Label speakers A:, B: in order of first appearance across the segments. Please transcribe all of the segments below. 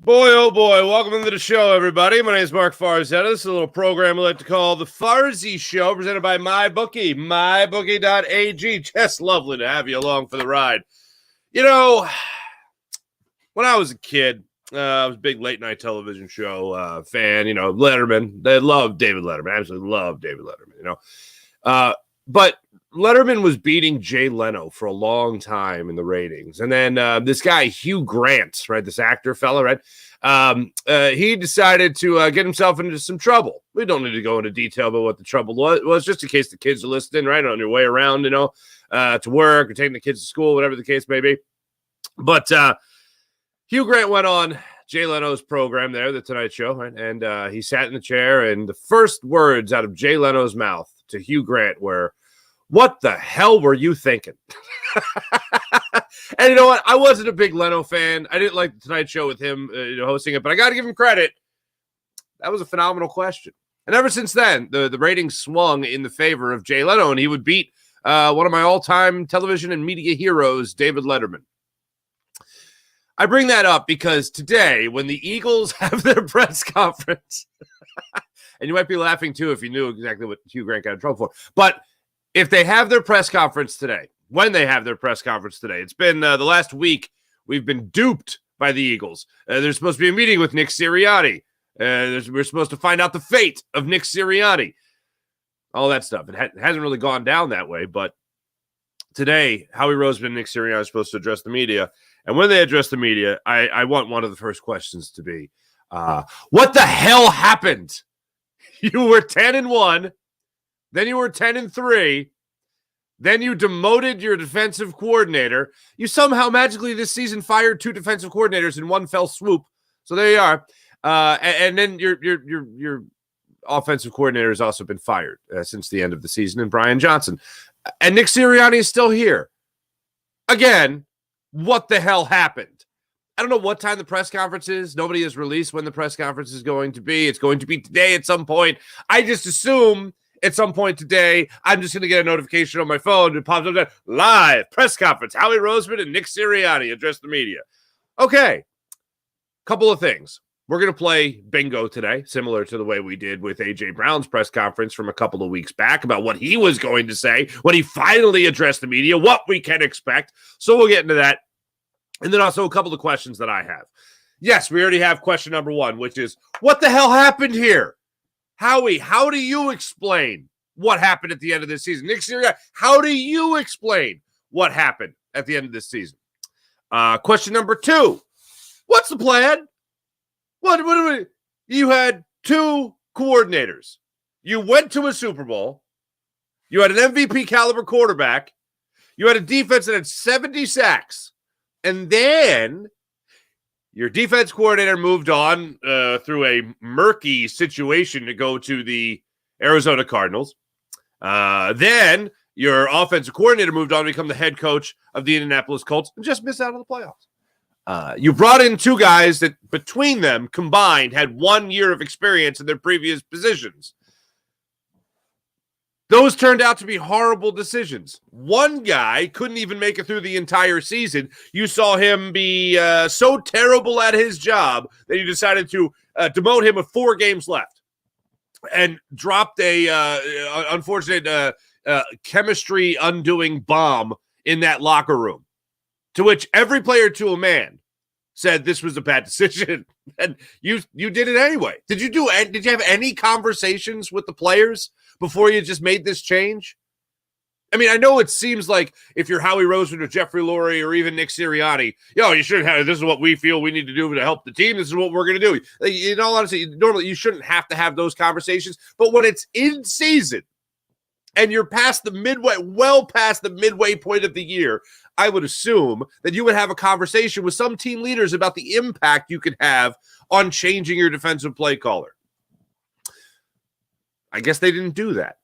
A: Boy, oh boy, welcome to the show, everybody. My name is Mark Farzetta. This is a little program we like to call the Farzy Show, presented by MyBookie, mybookie.ag. Just lovely to have you along for the ride. You know, when I was a kid, I was a big late-night television show fan. You know, Letterman. They loved David Letterman. I absolutely loved David Letterman, you know. But Letterman was beating Jay Leno for a long time in the ratings. And then this guy, Hugh Grant, right, this actor fella, right, he decided to get himself into some trouble. We don't need to go into detail about what the trouble was, just in case the kids are listening, right, on your way around, you know, to work or taking the kids to school, whatever the case may be. But Hugh Grant went on Jay Leno's program there, The Tonight Show, right? And he sat in the chair, and the first words out of Jay Leno's mouth to Hugh Grant were, "What the hell were you thinking?" And you know what? I wasn't a big Leno fan. I didn't like The Tonight Show with him hosting it, but I got to give him credit. That was a phenomenal question. And ever since then, the ratings swung in the favor of Jay Leno, and he would beat one of my all-time television and media heroes, David Letterman. I bring that up because today, when the Eagles have their press conference, and you might be laughing too if you knew exactly what Hugh Grant got in trouble for, but if they have their press conference today, when they have their press conference today, it's been the last week we've been duped by the Eagles. There's supposed to be a meeting with Nick Sirianni. We're supposed to find out the fate of Nick Sirianni. All that stuff. It hasn't really gone down that way, but today, Howie Roseman and Nick Sirianni are supposed to address the media. And when they address the media, I want one of the first questions to be, what the hell happened? You were 10-1. Then you were 10-3. Then you demoted your defensive coordinator. You somehow magically this season fired 2 defensive coordinators in one fell swoop. So there you are. And then your offensive coordinator has also been fired since the end of the season, and Brian Johnson. And Nick Sirianni is still here. Again, what the hell happened? I don't know what time the press conference is. Nobody has released when the press conference is going to be. It's going to be today at some point. I just assume at some point today, I'm just going to get a notification on my phone. It pops up there, live press conference. Howie Roseman and Nick Sirianni address the media. Okay, couple of things. We're going to play bingo today, similar to the way we did with A.J. Brown's press conference from a couple of weeks back about what he was going to say when he finally addressed the media, what we can expect. So we'll get into that. And then also a couple of questions that I have. Yes, we already have question number 1, which is, what the hell happened here? Howie, how do you explain what happened at the end of this season? Nick Sirianni, how do you explain what happened at the end of this season? Question number 2, what's the plan? What you had 2 coordinators. You went to a Super Bowl. You had an MVP caliber quarterback. You had a defense that had 70 sacks. And then your defense coordinator moved on through a murky situation to go to the Arizona Cardinals. Then your offensive coordinator moved on to become the head coach of the Indianapolis Colts and just missed out on the playoffs. You brought in 2 guys that between them combined had 1 year of experience in their previous positions. Those turned out to be horrible decisions. One guy couldn't even make it through the entire season. You saw him be so terrible at his job that you decided to demote him with 4 games left and dropped a unfortunate chemistry undoing bomb in that locker room, to which every player to a man said this was a bad decision, and you did it anyway. Did you have any conversations with the players before you just made this change? I mean, I know it seems like if you're Howie Roseman or Jeffrey Lurie or even Nick Sirianni, you shouldn't have, this is what we feel we need to do to help the team. This is what we're going to do. In all honesty, normally you shouldn't have to have those conversations, but when it's in season and you're past the midway, well past the midway point of the year, I would assume that you would have a conversation with some team leaders about the impact you could have on changing your defensive play caller. I guess they didn't do that.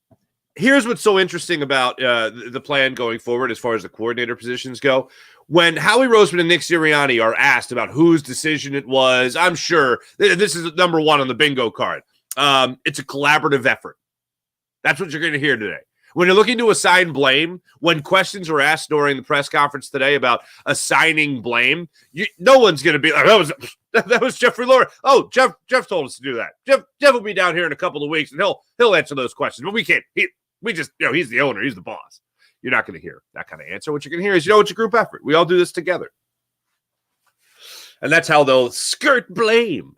A: Here's what's so interesting about the plan going forward as far as the coordinator positions go. When Howie Roseman and Nick Sirianni are asked about whose decision it was, I'm sure this is number 1 on the bingo card. It's a collaborative effort. That's what you're going to hear today. When you're looking to assign blame, when questions were asked during the press conference today about assigning blame, no one's going to be like, that was Jeffrey Lurie. Oh, Jeff told us to do that. Jeff will be down here in a couple of weeks, and he'll answer those questions. But we can't. We just, he's the owner. He's the boss. You're not going to hear that kind of answer. What you're going to hear is, it's a group effort. We all do this together. And that's how they'll skirt blame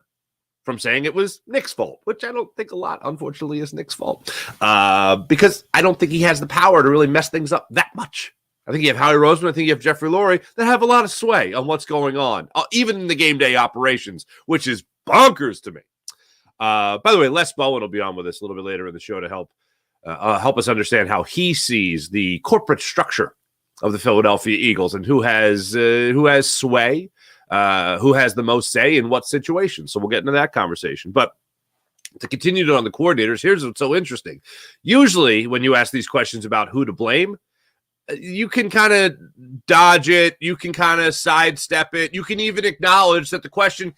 A: from saying it was Nick's fault, which I don't think a lot, unfortunately, is Nick's fault. Because I don't think he has the power to really mess things up that much. I think you have Howie Roseman, I think you have Jeffrey Lurie that have a lot of sway on what's going on, even in the game day operations, which is bonkers to me. By the way, Les Bowen will be on with us a little bit later in the show to help us understand how he sees the corporate structure of the Philadelphia Eagles and who has sway, who has the most say in what situation. So we'll get into that conversation. But to continue on the coordinators, here's what's so interesting. Usually when you ask these questions about who to blame, you can kind of dodge it. You can kind of sidestep it. You can even acknowledge that the question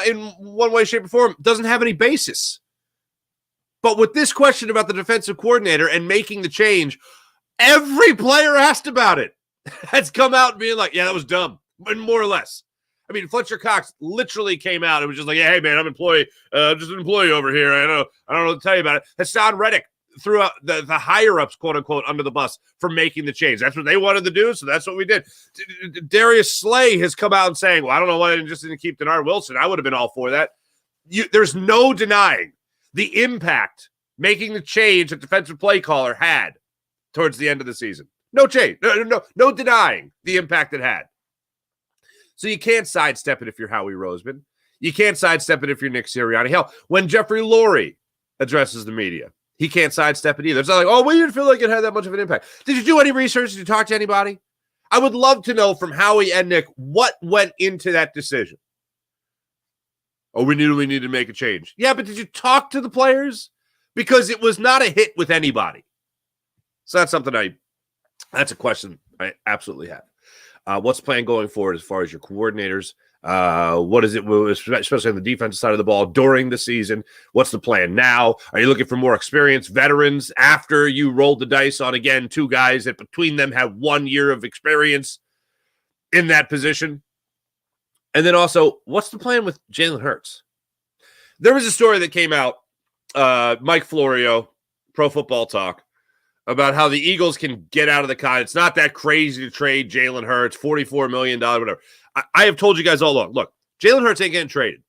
A: in one way, shape, or form doesn't have any basis. But with this question about the defensive coordinator and making the change, every player asked about it has come out being like, yeah, that was dumb, but more or less. I mean, Fletcher Cox literally came out and was just like, yeah, hey, man, I'm just an employee over here. I don't know what to tell you about it. Hassan Reddick threw out the higher-ups, quote-unquote, under the bus for making the change. That's what they wanted to do, so that's what we did. Darius Slay has come out and saying, well, I don't know why I didn't keep Denard Wilson. I would have been all for that. There's no denying the impact making the change a defensive play caller had towards the end of the season. No change. No denying the impact it had. So you can't sidestep it if you're Howie Roseman. You can't sidestep it if you're Nick Sirianni. Hell, when Jeffrey Lurie addresses the media, he can't sidestep it either. It's not like, oh, we didn't feel like it had that much of an impact. Did you do any research? Did you talk to anybody? I would love to know from Howie and Nick what went into that decision. Oh, we need to make a change. Yeah, but did you talk to the players? Because it was not a hit with anybody. So that's that's a question I absolutely have. What's the plan going forward as far as your coordinators? What is it, especially on the defensive side of the ball during the season? What's the plan now? Are you looking for more experienced veterans after you rolled the dice on, again, two guys that between them have 1 year of experience in that position? And then also, what's the plan with Jalen Hurts? There was a story that came out, Mike Florio, Pro Football Talk, about how the Eagles can get out of the con. It's not that crazy to trade Jalen Hurts, $44 million, whatever. I have told you guys all along, look, Jalen Hurts ain't getting traded.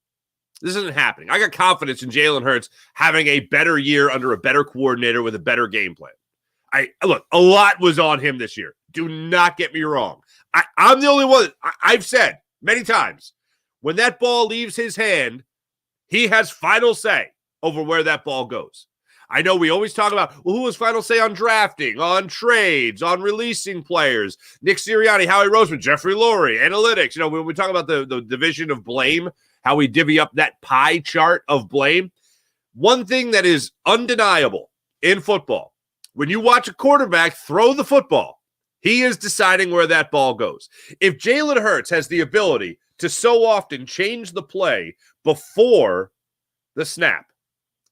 A: This isn't happening. I got confidence in Jalen Hurts having a better year under a better coordinator with a better game plan. Look, a lot was on him this year. Do not get me wrong. I'm the only one. I've said many times, when that ball leaves his hand, he has final say over where that ball goes. I know we always talk about, well, who has final say on drafting, on trades, on releasing players? Nick Sirianni, Howie Roseman, Jeffrey Lurie, analytics. When we talk about the division of blame, how we divvy up that pie chart of blame, one thing that is undeniable in football, when you watch a quarterback throw the football, he is deciding where that ball goes. If Jalen Hurts has the ability to so often change the play before the snap,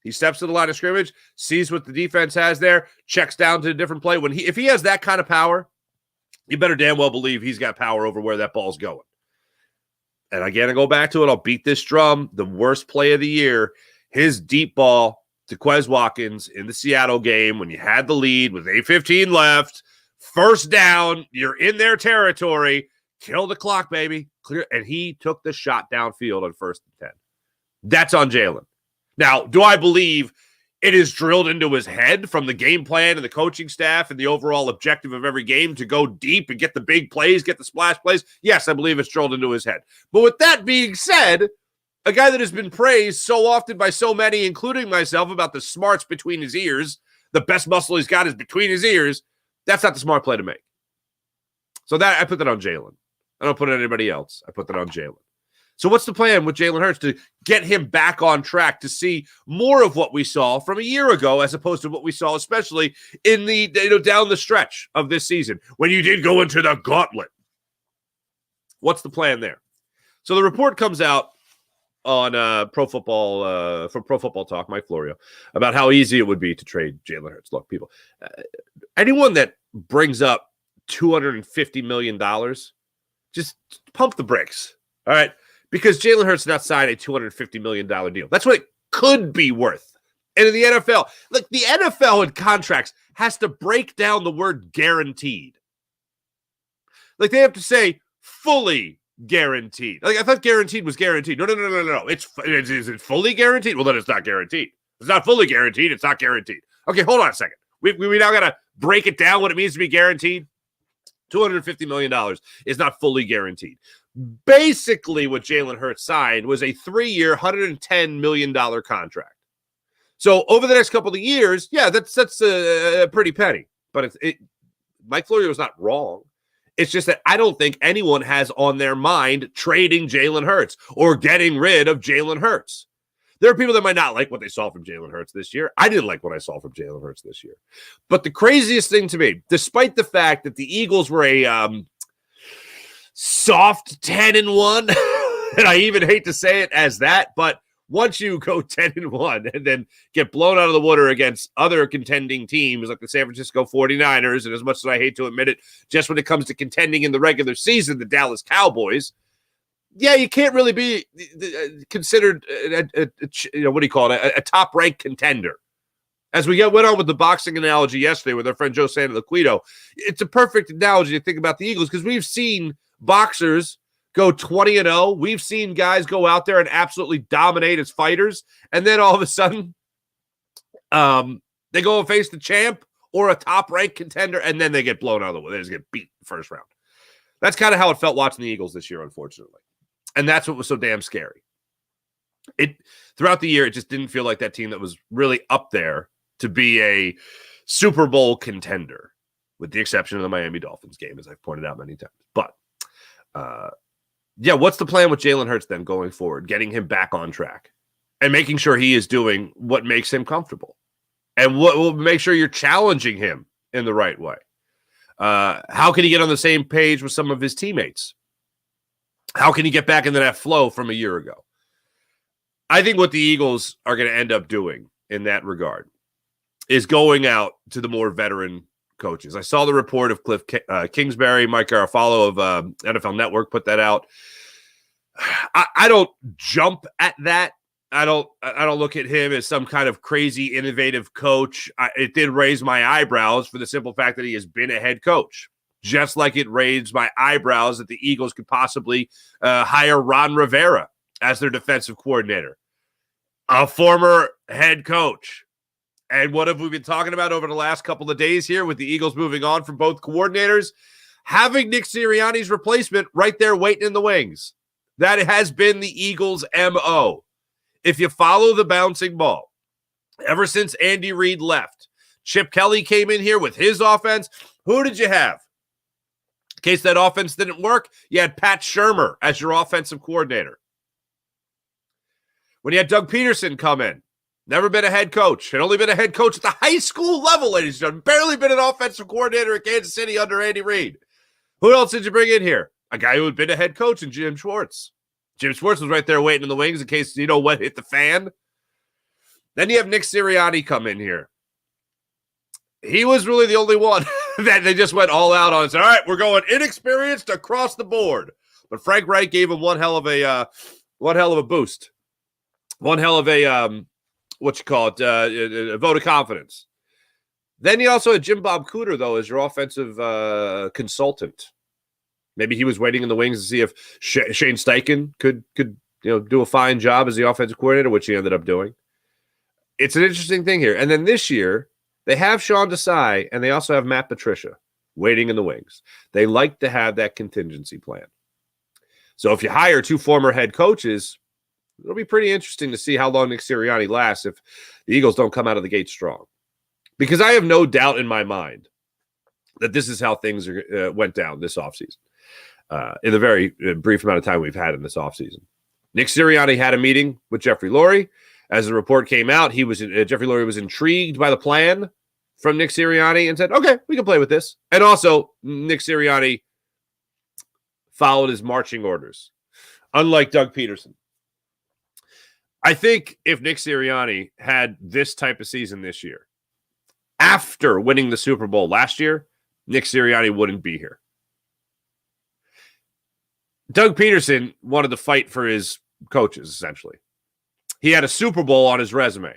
A: he steps to the line of scrimmage, sees what the defense has there, checks down to a different play. If he has that kind of power, you better damn well believe he's got power over where that ball's going. And again, I go back to it. I'll beat this drum. The worst play of the year, his deep ball to Quez Watkins in the Seattle game when you had the lead with 8:15 left, first down, you're in their territory, kill the clock, baby. Clear, and he took the shot downfield on 1st and 10. That's on Jalen. Now, do I believe it is drilled into his head from the game plan and the coaching staff and the overall objective of every game to go deep and get the big plays, get the splash plays? Yes, I believe it's drilled into his head. But with that being said, a guy that has been praised so often by so many, including myself, about the smarts between his ears, the best muscle he's got is between his ears, that's not the smart play to make. So that I put that on Jalen. I don't put it on anybody else. I put that on Jalen. So what's the plan with Jalen Hurts to get him back on track to see more of what we saw from a year ago as opposed to what we saw, especially in the down the stretch of this season when you did go into the gauntlet? What's the plan there? So the report comes out on Pro Football from Pro Football Talk, Mike Florio, about how easy it would be to trade Jalen Hurts. Look, people, anyone that brings up $250 million, just pump the brakes. All right. Because Jalen Hurts did not sign a $250 million deal. That's what it could be worth. And in the NFL, look, the NFL in contracts has to break down the word guaranteed. Like they have to say fully guaranteed. Like I thought guaranteed was guaranteed. No. Is it fully guaranteed? Well, then it's not guaranteed. It's not fully guaranteed. It's not guaranteed. Okay, hold on a second. We now got to break it down what it means to be guaranteed. $250 million is not fully guaranteed. Basically, what Jalen Hurts signed was a 3-year, $110 million contract. So over the next couple of years, yeah, that's a pretty penny. But Mike Florio is not wrong. It's just that I don't think anyone has on their mind trading Jalen Hurts or getting rid of Jalen Hurts. There are people that might not like what they saw from Jalen Hurts this year. I didn't like what I saw from Jalen Hurts this year. But the craziest thing to me, despite the fact that the Eagles were a soft 10-1, and I even hate to say it as that, but once you go 10-1 and then get blown out of the water against other contending teams like the San Francisco 49ers, and as much as I hate to admit it, just when it comes to contending in the regular season, the Dallas Cowboys, yeah, you can't really be considered a top-ranked contender. As we went on with the boxing analogy yesterday with our friend Joe Santoliquito, it's a perfect analogy to think about the Eagles because we've seen boxers go 20-0. We've seen guys go out there and absolutely dominate as fighters, and then all of a sudden, they go and face the champ or a top-ranked contender, and then they get blown out of the way. They just get beat in the first round. That's kind of how it felt watching the Eagles this year, unfortunately. And that's what was so damn scary. Throughout the year, it just didn't feel like that team that was really up there to be a Super Bowl contender, with the exception of the Miami Dolphins game, as I've pointed out many times. But, what's the plan with Jalen Hurts then going forward? Getting him back on track and making sure he is doing what makes him comfortable and what will make sure you're challenging him in the right way. How can he get on the same page with some of his teammates? How can he get back into that flow from a year ago? I think what the Eagles are going to end up doing in that regard is going out to the more veteran coaches. I saw the report of Cliff Kingsbury, Mike Garafolo of NFL Network put that out. I don't jump at that. I don't look at him as some kind of crazy innovative coach. It did raise my eyebrows for the simple fact that he has been a head coach. Just like it raised my eyebrows that the Eagles could possibly hire Ron Rivera as their defensive coordinator, a former head coach. And what have we been talking about over the last couple of days here with the Eagles moving on from both coordinators? Having Nick Sirianni's replacement right there waiting in the wings. That has been the Eagles' MO. If you follow the bouncing ball, ever since Andy Reid left, Chip Kelly came in here with his offense. Who did you have? In case that offense didn't work, you had Pat Shurmur as your offensive coordinator. When you had Doug Peterson come in, never been a head coach, had only been a head coach at the high school level, ladies and gentlemen, barely been an offensive coordinator at Kansas City under Andy Reid. Who else did you bring in here? A guy who had been a head coach in Jim Schwartz. Jim Schwartz was right there waiting in the wings in case, what hit the fan. Then you have Nick Sirianni come in here. He was really the only one that they just went all out on and said, all right, we're going inexperienced across the board. But Frank Reich gave him one hell of a boost. One hell of a, a vote of confidence. Then you also had Jim Bob Cooter, though, as your offensive consultant. Maybe he was waiting in the wings to see if Shane Steichen could do a fine job as the offensive coordinator, which he ended up doing. It's an interesting thing here. And then this year, they have Sean Desai, and they also have Matt Patricia waiting in the wings. They like to have that contingency plan. So if you hire two former head coaches, it'll be pretty interesting to see how long Nick Sirianni lasts if the Eagles don't come out of the gate strong. Because I have no doubt in my mind that this is how things went down this offseason. In the very brief amount of time we've had in this offseason. Nick Sirianni had a meeting with Jeffrey Lurie. As the report came out, Jeffrey Lurie was intrigued by the plan from Nick Sirianni and said, okay, we can play with this. And also, Nick Sirianni followed his marching orders, unlike Doug Peterson. I think if Nick Sirianni had this type of season this year, after winning the Super Bowl last year, Nick Sirianni wouldn't be here. Doug Peterson wanted to fight for his coaches, essentially. He had a Super Bowl on his resume.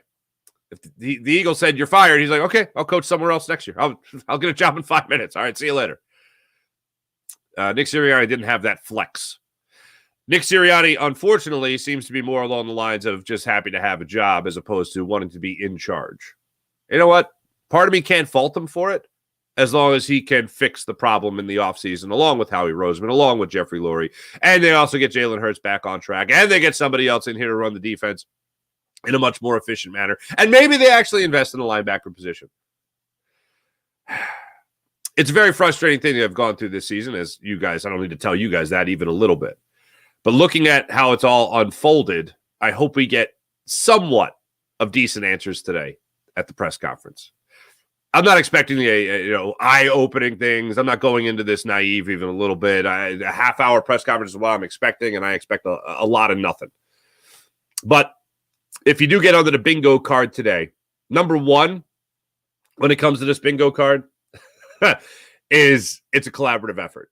A: If the Eagles said, you're fired, he's like, okay, I'll coach somewhere else next year. I'll get a job in 5 minutes. All right, see you later. Nick Sirianni didn't have that flex. Nick Sirianni, unfortunately, seems to be more along the lines of just happy to have a job as opposed to wanting to be in charge. You know what? Part of me can't fault him for it as long as he can fix the problem in the offseason, along with Howie Roseman, along with Jeffrey Lurie. And they also get Jalen Hurts back on track. And they get somebody else in here to run the defense in a much more efficient manner. And maybe they actually invest in a linebacker position. It's a very frustrating thing that I've gone through this season, as you guys, I don't need to tell you guys that even a little bit. But looking at how it's all unfolded, I hope we get somewhat of decent answers today at the press conference. I'm not expecting eye-opening things. I'm not going into this naive even a little bit. A half-hour press conference is what I'm expecting, and I expect a lot of nothing. But if you do get onto the bingo card today, number one, when it comes to this bingo card, is it's a collaborative effort.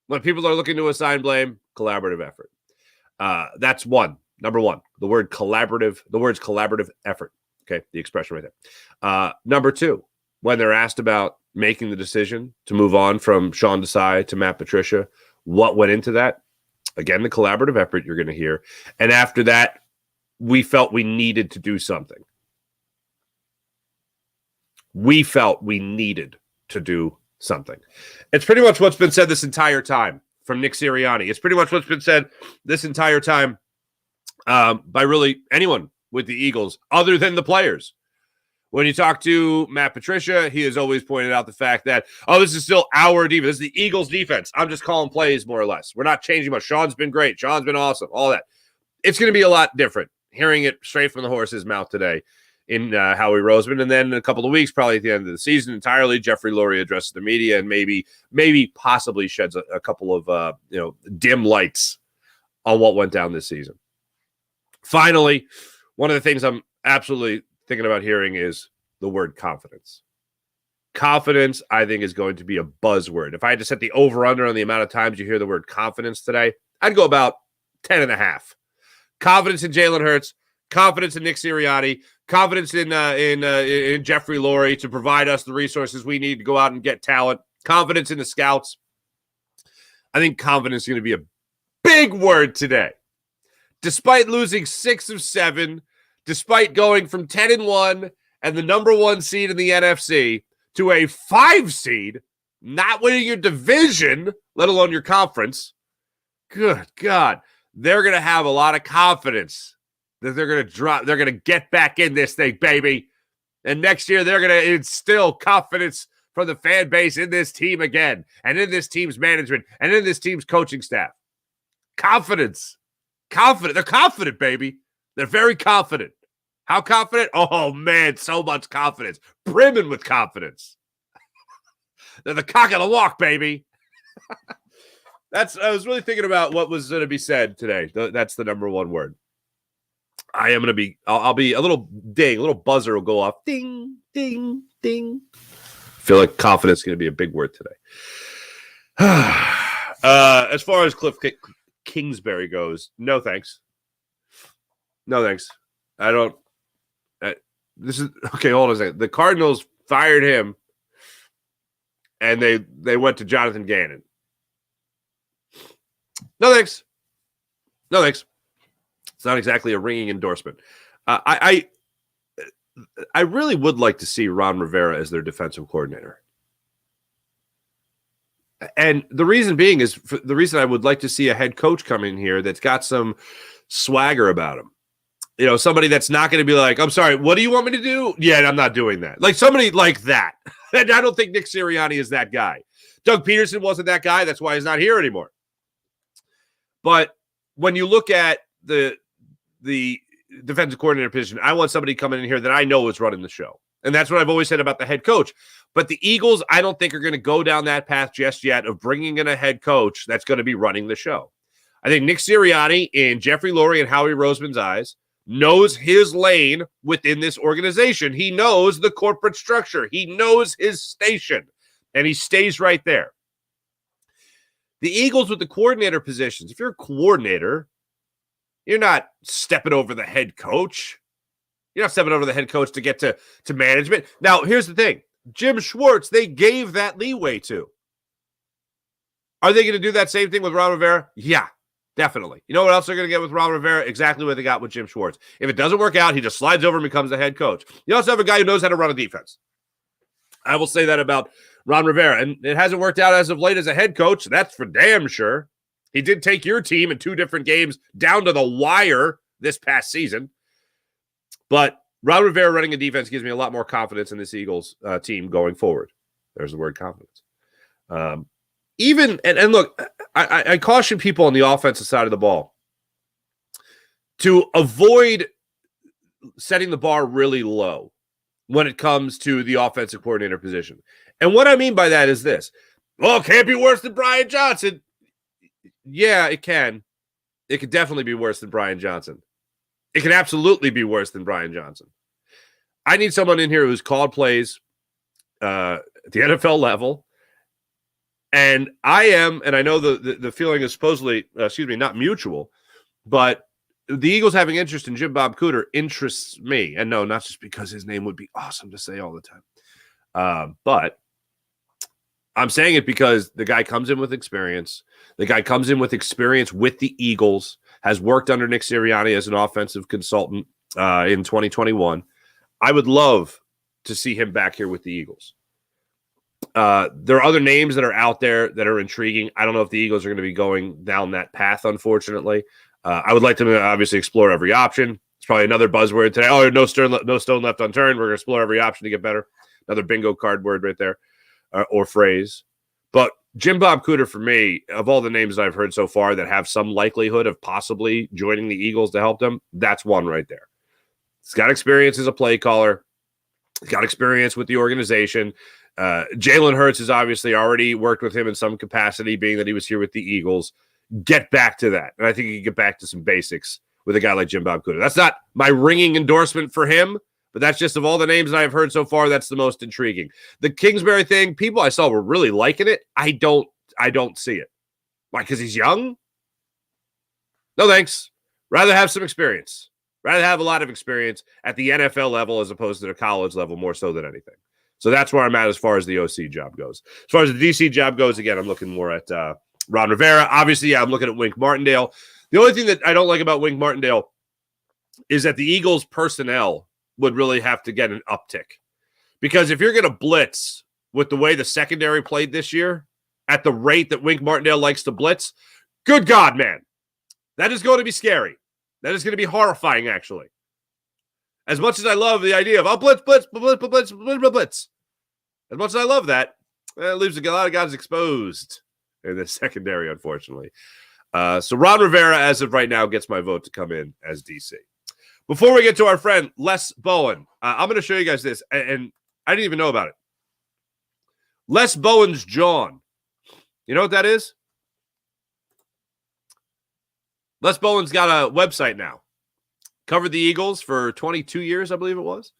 A: When people are looking to assign blame, collaborative effort. That's one. Number one, the word's collaborative effort. Okay, the expression right there. Number two, when they're asked about making the decision to move on from Sean Desai to Matt Patricia, what went into that? Again, the collaborative effort you're going to hear. And after that, we felt we needed to do something. It's pretty much what's been said this entire time from Nick Sirianni. It's pretty much what's been said this entire time by really anyone with the Eagles other than the players. When you talk to Matt Patricia, he has always pointed out the fact that, this is still our defense. This is the Eagles' defense. I'm just calling plays more or less. We're not changing much. Sean's been great. Sean's been awesome. All that. It's going to be a lot different hearing it straight from the horse's mouth today in Howie Roseman. And then in a couple of weeks, probably at the end of the season entirely, Jeffrey Lurie addresses the media and maybe possibly sheds a couple of dim lights on what went down this season. Finally, one of the things I'm absolutely thinking about hearing is the word confidence. Confidence, I think, is going to be a buzzword. If I had to set the over-under on the amount of times you hear the word confidence today, I'd go about 10.5. Confidence in Jalen Hurts, confidence in Nick Sirianni, confidence in Jeffrey Lurie to provide us the resources we need to go out and get talent, confidence in the scouts. I think confidence is going to be a big word today. Despite losing 6 of 7, despite going from 10-1 and the number 1 seed in the NFC to a 5 seed, not winning your division, let alone your conference, good God, they're going to have a lot of confidence that they're going to drop. They're going to get back in this thing, baby. And next year, they're going to instill confidence from the fan base in this team again, and in this team's management, and in this team's coaching staff. Confidence. Confident. They're confident, baby. They're very confident. How confident? Oh, man, so much confidence. Brimming with confidence. They're the cock of the walk, baby. I was really thinking about what was going to be said today. That's the number one word. I'll be a little ding, a little buzzer will go off. Ding, ding, ding. I feel like confidence is going to be a big word today. As far as Cliff Kingsbury goes, no thanks. No thanks. I don't. This is okay. Hold on a second. The Cardinals fired him, and they went to Jonathan Gannon. No thanks. No thanks. It's not exactly a ringing endorsement. I really would like to see Ron Rivera as their defensive coordinator. And the reason being is the reason I would like to see a head coach come in here that's got some swagger about him. You know, somebody that's not going to be like, I'm sorry, what do you want me to do? Yeah, I'm not doing that. Like somebody like that. And I don't think Nick Sirianni is that guy. Doug Peterson wasn't that guy. That's why he's not here anymore. But when you look at the defensive coordinator position, I want somebody coming in here that I know is running the show. And that's what I've always said about the head coach. But the Eagles, I don't think are going to go down that path just yet of bringing in a head coach that's going to be running the show. I think Nick Sirianni, in Jeffrey Lurie and Howie Roseman's eyes, knows his lane within this organization. He knows the corporate structure. He knows his station, and he stays right there. The Eagles with the coordinator positions, if you're a coordinator, you're not stepping over the head coach. You're not stepping over the head coach to get to management. Now, here's the thing. Jim Schwartz, they gave that leeway to. Are they going to do that same thing with Ron Rivera? Yeah, definitely. You know what else they're going to get with Ron Rivera? Exactly what they got with Jim Schwartz. If it doesn't work out, he just slides over and becomes the head coach. You also have a guy who knows how to run a defense. I will say that about Ron Rivera. And it hasn't worked out as of late as a head coach. That's for damn sure. He did take your team in 2 different games down to the wire this past season. But Ron Rivera running a defense gives me a lot more confidence in this Eagles team going forward. There's the word confidence. And look, I caution people on the offensive side of the ball to avoid setting the bar really low when it comes to the offensive coordinator position. And what I mean by that is this. Well, it can't be worse than Brian Johnson. Yeah, it can. It could definitely be worse than Brian Johnson. It can absolutely be worse than Brian Johnson. I need someone in here who's called plays at the NFL level. And I know the feeling is supposedly, not mutual, but the Eagles having interest in Jim Bob Cooter interests me. And no, not just because his name would be awesome to say all the time. But I'm saying it because the guy comes in with experience. The guy comes in with experience with the Eagles, has worked under Nick Sirianni as an offensive consultant in 2021. I would love to see him back here with the Eagles. There are other names that are out there that are intriguing. I don't know if the Eagles are going to be going down that path, unfortunately. I would like to obviously explore every option. It's probably another buzzword today. Oh, no stone left unturned. We're going to explore every option to get better. Another bingo card word right there, or phrase. But Jim Bob Cooter, for me, of all the names that I've heard so far that have some likelihood of possibly joining the Eagles to help them, that's one right there. He's got experience as a play caller. He's got experience with the organization. Jalen Hurts has obviously already worked with him in some capacity, being that he was here with the Eagles. Get back to that. And I think you can get back to some basics with a guy like Jim Bob Cooter. That's not my ringing endorsement for him, but that's just of all the names that I've heard so far, that's the most intriguing. The Kingsbury thing, people I saw were really liking it. I don't see it. Why? Because he's young? No, thanks. Rather have some experience. Rather have a lot of experience at the NFL level as opposed to the college level more so than anything. So that's where I'm at as far as the OC job goes. As far as the DC job goes, again, I'm looking more at Ron Rivera. Obviously, I'm looking at Wink Martindale. The only thing that I don't like about Wink Martindale is that the Eagles personnel would really have to get an uptick. Because if you're going to blitz with the way the secondary played this year, at the rate that Wink Martindale likes to blitz, good God, man. That is going to be scary. That is going to be horrifying, actually. As much as I love the idea of, blitz. As much as I love that, it leaves a lot of guys exposed in the secondary, unfortunately. So Ron Rivera, as of right now, gets my vote to come in as DC. Before we get to our friend, Les Bowen, I'm going to show you guys this, and I didn't even know about it. Les Bowen's John. You know what that is? Les Bowen's got a website now. Covered the Eagles for 22 years, I believe it was.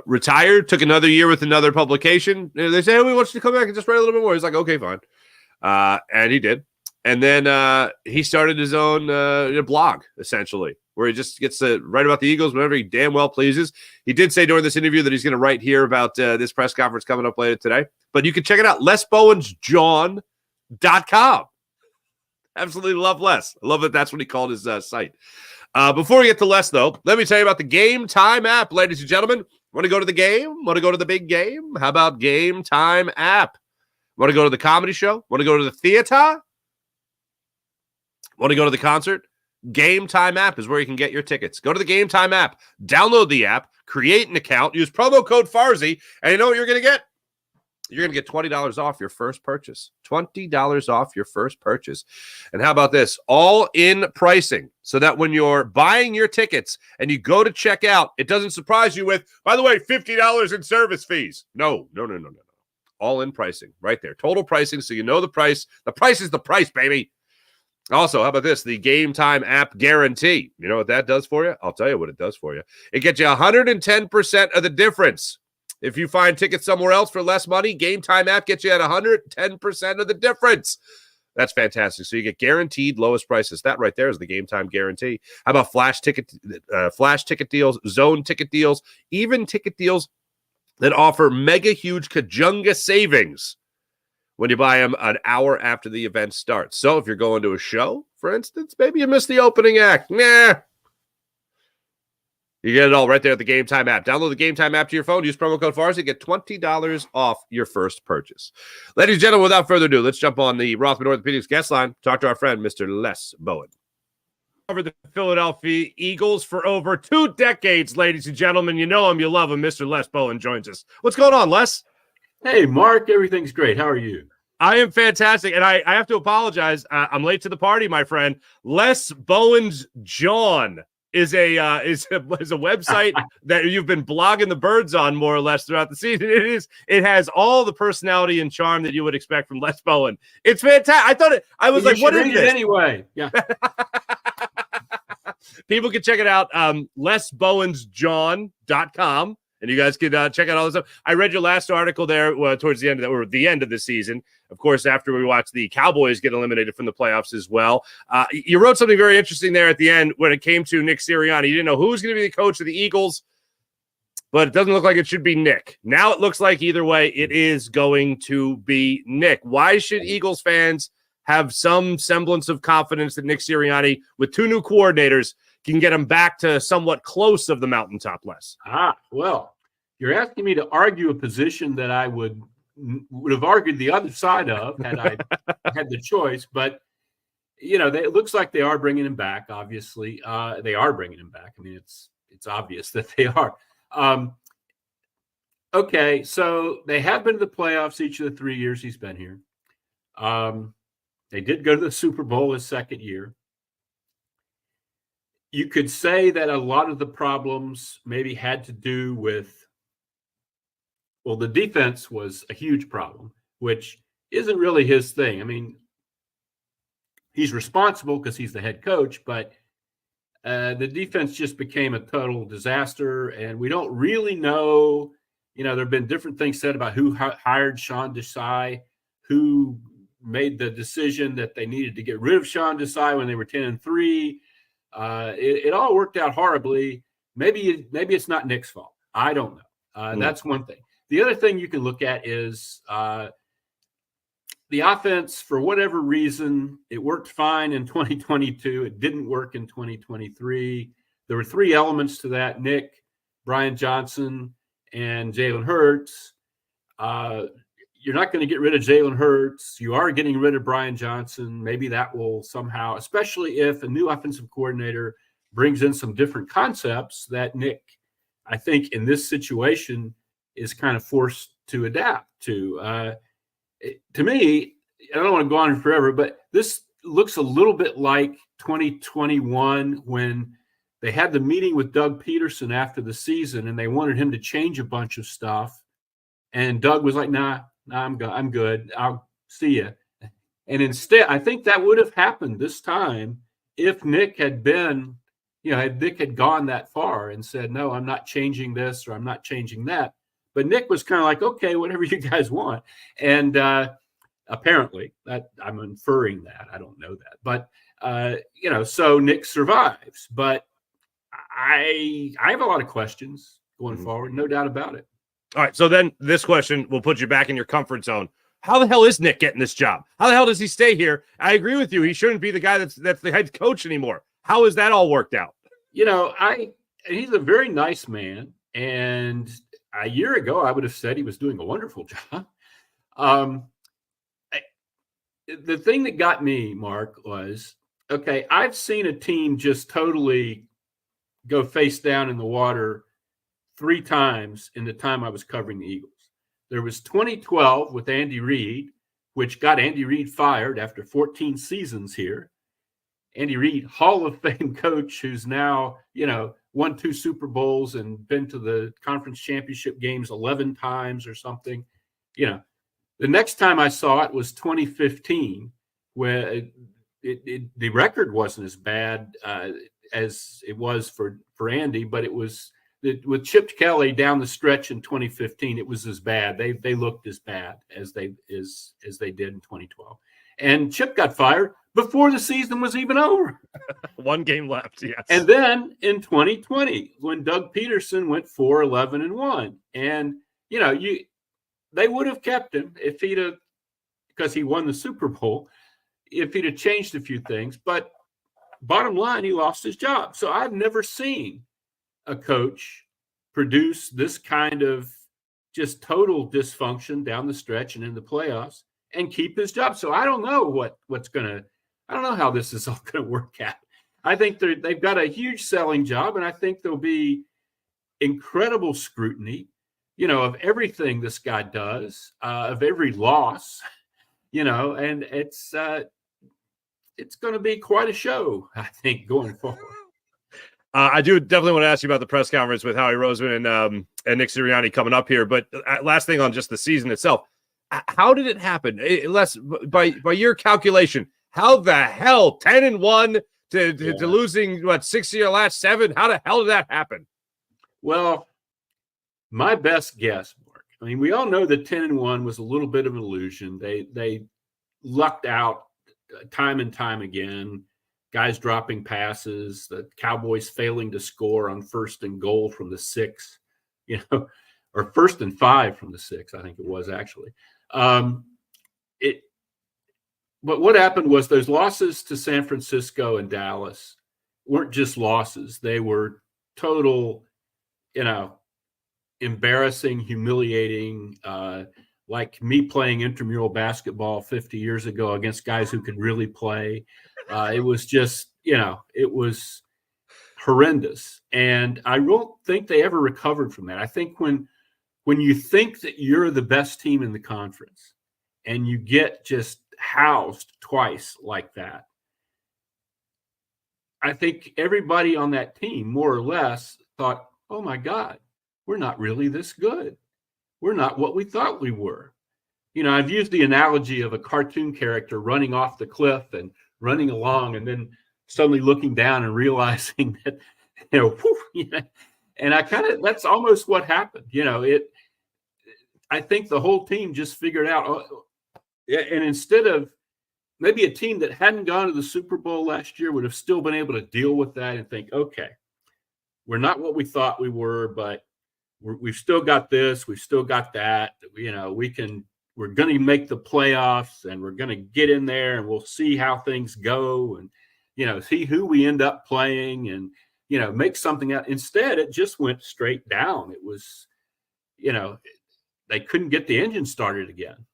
A: Retired, took another year with another publication. They say, we want you to come back and just write a little bit more. He's like, okay, fine. And he did. And then he started his own blog, essentially, where he just gets to write about the Eagles whenever he damn well pleases. He did say during this interview that he's going to write here about this press conference coming up later today. But you can check it out, lesbowensjohn.com. Absolutely love Les. I love that that's what he called his site. Before we get to Les, though, let me tell you about the Game Time app, ladies and gentlemen. Want to go to the game? Want to go to the big game? How about Game Time app? Want to go to the comedy show? Want to go to the theater? Want to go to the concert? Game Time app is where you can get your tickets. Go to the Game Time app. Download the app. Create an account. Use promo code Farzy. And you know what you're going to get? You're going to get $20 off your first purchase. $20 off your first purchase. And how about this? All in pricing. So that when you're buying your tickets and you go to check out, it doesn't surprise you with, by the way, $50 in service fees. No. All in pricing right there. Total pricing. So you know the price. The price is the price, baby. Also, how about this? The Game Time app guarantee. You know what that does for you? I'll tell you what it does for you. It gets you 110% of the difference. If you find tickets somewhere else for less money, Game Time app gets you at 110% of the difference. That's fantastic. So you get guaranteed lowest prices. That right there is the Game Time guarantee. How about flash ticket deals, zone ticket deals, even ticket deals that offer mega huge Kajunga savings when you buy them an hour after the event starts. So if you're going to a show, for instance, maybe you missed the opening act. Nah. You get it all right there at the Game Time app. Download the Game Time app to your phone. Use promo code Farsi. Get $20 off your first purchase. Ladies and gentlemen, without further ado, let's jump on the Rothman Orthopedics guest line. Talk to our friend, Mr. Les Bowen. Covered the Philadelphia Eagles for over 2 decades, ladies and gentlemen. You know him, you love him. Mr. Les Bowen joins us. What's going on, Les?
B: Hey, Mark, everything's great. How are you?
A: I am fantastic, and I have to apologize. I'm late to the party, my friend. Les Bowen's John is a website that you've been blogging the birds on more or less throughout the season. It has all the personality and charm that you would expect from Les Bowen. It's fantastic. I was like, what is this?
B: Anyway, yeah.
A: People can check it out, lesbowensjohn.com. And you guys could check out all this stuff. I read your last article there towards the end of the season. Of course, after we watched the Cowboys get eliminated from the playoffs as well. You wrote something very interesting there at the end when it came to Nick Sirianni. You didn't know who was going to be the coach of the Eagles, but it doesn't look like it should be Nick. Now it looks like either way it is going to be Nick. Why should Eagles fans have some semblance of confidence that Nick Sirianni, with 2 new coordinators, can get them back to somewhat close of the mountaintop, Les?
B: Well, you're asking me to argue a position that I would have argued the other side of had I had the choice. But, it looks like they are bringing him back, obviously. They are bringing him back. I mean, it's obvious that they are. Okay, so they have been to the playoffs each of the 3 years he's been here. They did go to the Super Bowl his second year. You could say that a lot of the problems maybe had to do with, the defense was a huge problem, which isn't really his thing. I mean, he's responsible because he's the head coach, but the defense just became a total disaster, and we don't really know. There have been different things said about who hired Sean Desai, who made the decision that they needed to get rid of Sean Desai when they were 10-3. It all worked out horribly. Maybe it's not Nick's fault. I don't know. That's one thing. The other thing you can look at is the offense, for whatever reason, it worked fine in 2022. It didn't work in 2023. There were 3 elements to that: Nick, Brian Johnson, and Jalen Hurts. You're not going to get rid of Jalen Hurts. You are getting rid of Brian Johnson. Maybe that will somehow, especially if a new offensive coordinator brings in some different concepts that Nick, I think, in this situation is kind of forced to adapt to. To me, I don't want to go on forever, but this looks a little bit like 2021 when they had the meeting with Doug Peterson after the season and they wanted him to change a bunch of stuff. And Doug was like, nah, I'm good. I'll see you. And instead, I think that would have happened this time if Nick had been, Nick had gone that far and said, no, I'm not changing this or I'm not changing that. But Nick was kind of like, okay, whatever you guys want. And apparently, that I'm inferring that. I don't know that. But, so Nick survives. But I have a lot of questions going forward, no doubt about it.
A: All right, so then this question will put you back in your comfort zone. How the hell is Nick getting this job? How the hell does he stay here? I agree with you. He shouldn't be the guy that's the head coach anymore. How has that all worked out?
B: He's a very nice man. And a year ago, I would have said he was doing a wonderful job. The thing that got me, Mark, was, okay, I've seen a team just totally go face down in the water 3 times in the time I was covering the Eagles. There was 2012 with Andy Reid, which got Andy Reid fired after 14 seasons here. Andy Reid, Hall of Fame coach, who's now, won 2 Super Bowls and been to the conference championship games 11 times or something. The next time I saw it was 2015, where the record wasn't as bad as it was for Andy, but it was with Chip Kelly down the stretch in 2015. It was as bad. They looked as bad as they did in 2012. And Chip got fired before the season was even over.
A: One game left, yes.
B: And then in 2020, when Doug Peterson went 4-11-1, and they would have kept him if he'd have, because he won the Super Bowl, if he'd have changed a few things. But bottom line, he lost his job. So I've never seen a coach produce this kind of just total dysfunction down the stretch and in the playoffs and keep his job. So I don't know I don't know how this is all going to work out. I think they've got a huge selling job, and I think there'll be incredible scrutiny, of everything this guy does, of every loss, and it's going to be quite a show, I think, going forward.
A: I do definitely want to ask you about the press conference with Howie Roseman and Nick Sirianni coming up here. But last thing on just the season itself, how did it happen? By your calculation, how the hell 10-1 to losing 6 of your last 7? How the hell did that happen?
B: Well, my best guess, Mark. I mean, we all know that 10-1 was a little bit of an illusion. They lucked out time and time again. Guys dropping passes, the Cowboys failing to score on 1st and goal from the 6, or 1st and 5 from the 6, I think it was actually. But what happened was those losses to San Francisco and Dallas weren't just losses. They were total, embarrassing, humiliating, like me playing intramural basketball 50 years ago against guys who could really play. It was just, it was horrendous. And I don't think they ever recovered from that. I think when you think that you're the best team in the conference and you get just housed twice like that, I think everybody on that team more or less thought, oh my God, we're not really this good. We're not what we thought we were. I've used the analogy of a cartoon character running off the cliff and running along and then suddenly looking down and realizing that, and that's almost what happened. I think the whole team just figured out, and instead of maybe a team that hadn't gone to the Super Bowl last year would have still been able to deal with that and think, okay, we're not what we thought we were, but we've still got this, we've still got that. We're going to make the playoffs and we're going to get in there and we'll see how things go and, see who we end up playing and, make something out. Instead, it just went straight down. It was, they couldn't get the engine started again.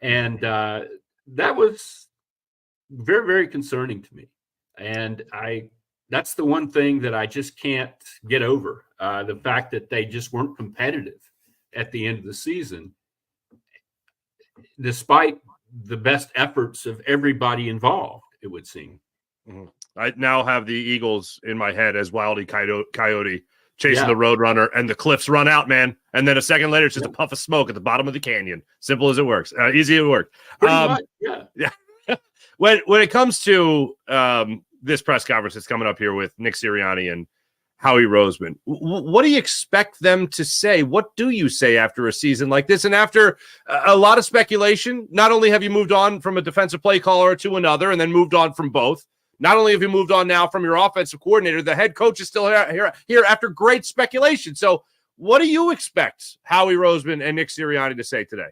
B: And that was very, very concerning to me. And that's the one thing that I just can't get over, the fact that they just weren't competitive at the end of the season, despite the best efforts of everybody involved, it would seem.
A: Mm-hmm. I now have the Eagles in my head as Wildy Coyote chasing the Roadrunner, and the cliffs run out, man. And then a second later, it's just a puff of smoke at the bottom of the canyon. Simple as it works. Easy to work. Yeah. When it comes to this press conference that's coming up here with Nick Sirianni and Howie Roseman, what do you expect them to say? What do you say after a season like this? And after a lot of speculation, not only have you moved on from a defensive play caller to another and then moved on from both, not only have you moved on now from your offensive coordinator, the head coach is still here after great speculation. So what do you expect Howie Roseman and Nick Sirianni to say today?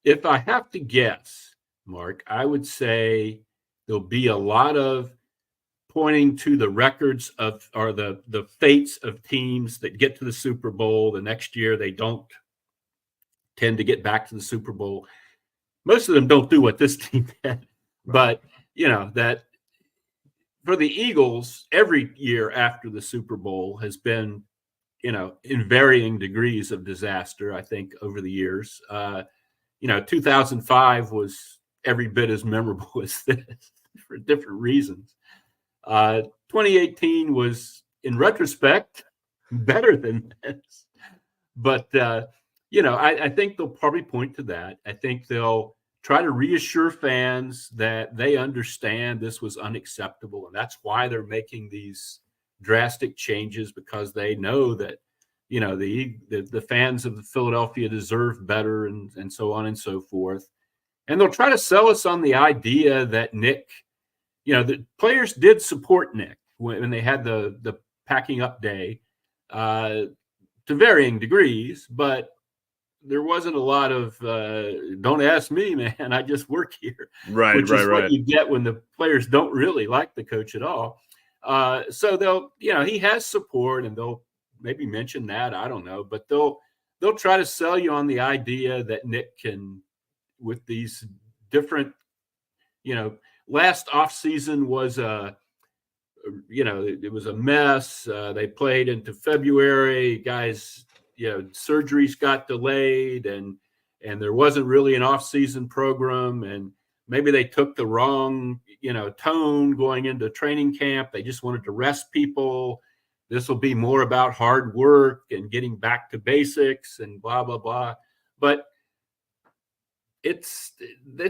B: If I have to guess, Mark, I would say there'll be a lot of pointing to the records of, or the fates of teams that get to the Super Bowl. The next year, they don't tend to get back to the Super Bowl. Most of them don't do what this team did, but that for the Eagles, every year after the Super Bowl has been, in varying degrees of disaster, I think, over the years. 2005 was every bit as memorable as this for different reasons. 2018 was, in retrospect, better than this. But, I think they'll probably point to that. I think they'll try to reassure fans that they understand this was unacceptable, and that's why they're making these drastic changes, because they know that, you know, the fans of Philadelphia deserve better, and so on and so forth. And they'll try to sell us on the idea that Nick, you know, the players did support Nick when they had the packing up day, to varying degrees, but there wasn't a lot of don't ask me, man, I just work here.
A: Right,
B: which
A: right,
B: is
A: right.
B: what you get when the players don't really like the coach at all. So they'll, you know, he has support, and they'll maybe mention that, I don't know, but they'll try to sell you on the idea that Nick can, with these different, you know, last offseason was you know, it was a mess. They played into February. Guys, you know, surgeries got delayed, and there wasn't really an off-season program, and maybe they took the wrong, you know, tone going into training camp. They just wanted to rest people. This will be more about hard work and getting back to basics and blah, blah, blah. But it's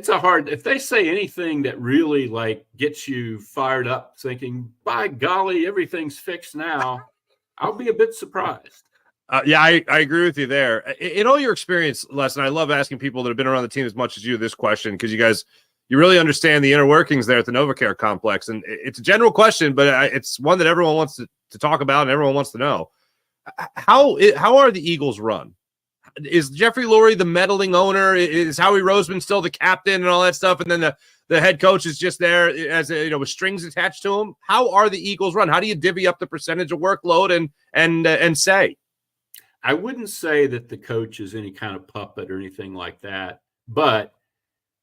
B: a hard, if they say anything that really like gets you fired up thinking, by golly, everything's fixed now, I'll be a bit surprised.
A: Yeah, I agree with you there. In all your experience, Les, and I love asking people that have been around the team as much as you this question, because you really understand the inner workings there at the NovaCare complex. And it's a general question, but it's one that everyone wants to talk about and everyone wants to know. How are the Eagles run? Is Jeffrey Lurie the meddling owner? Is Howie Roseman still the captain and all that stuff? And then the head coach is just there as a, you know, with strings attached to him. How are the Eagles run? How do you divvy up the percentage of workload and say?
B: I wouldn't say that the coach is any kind of puppet or anything like that, but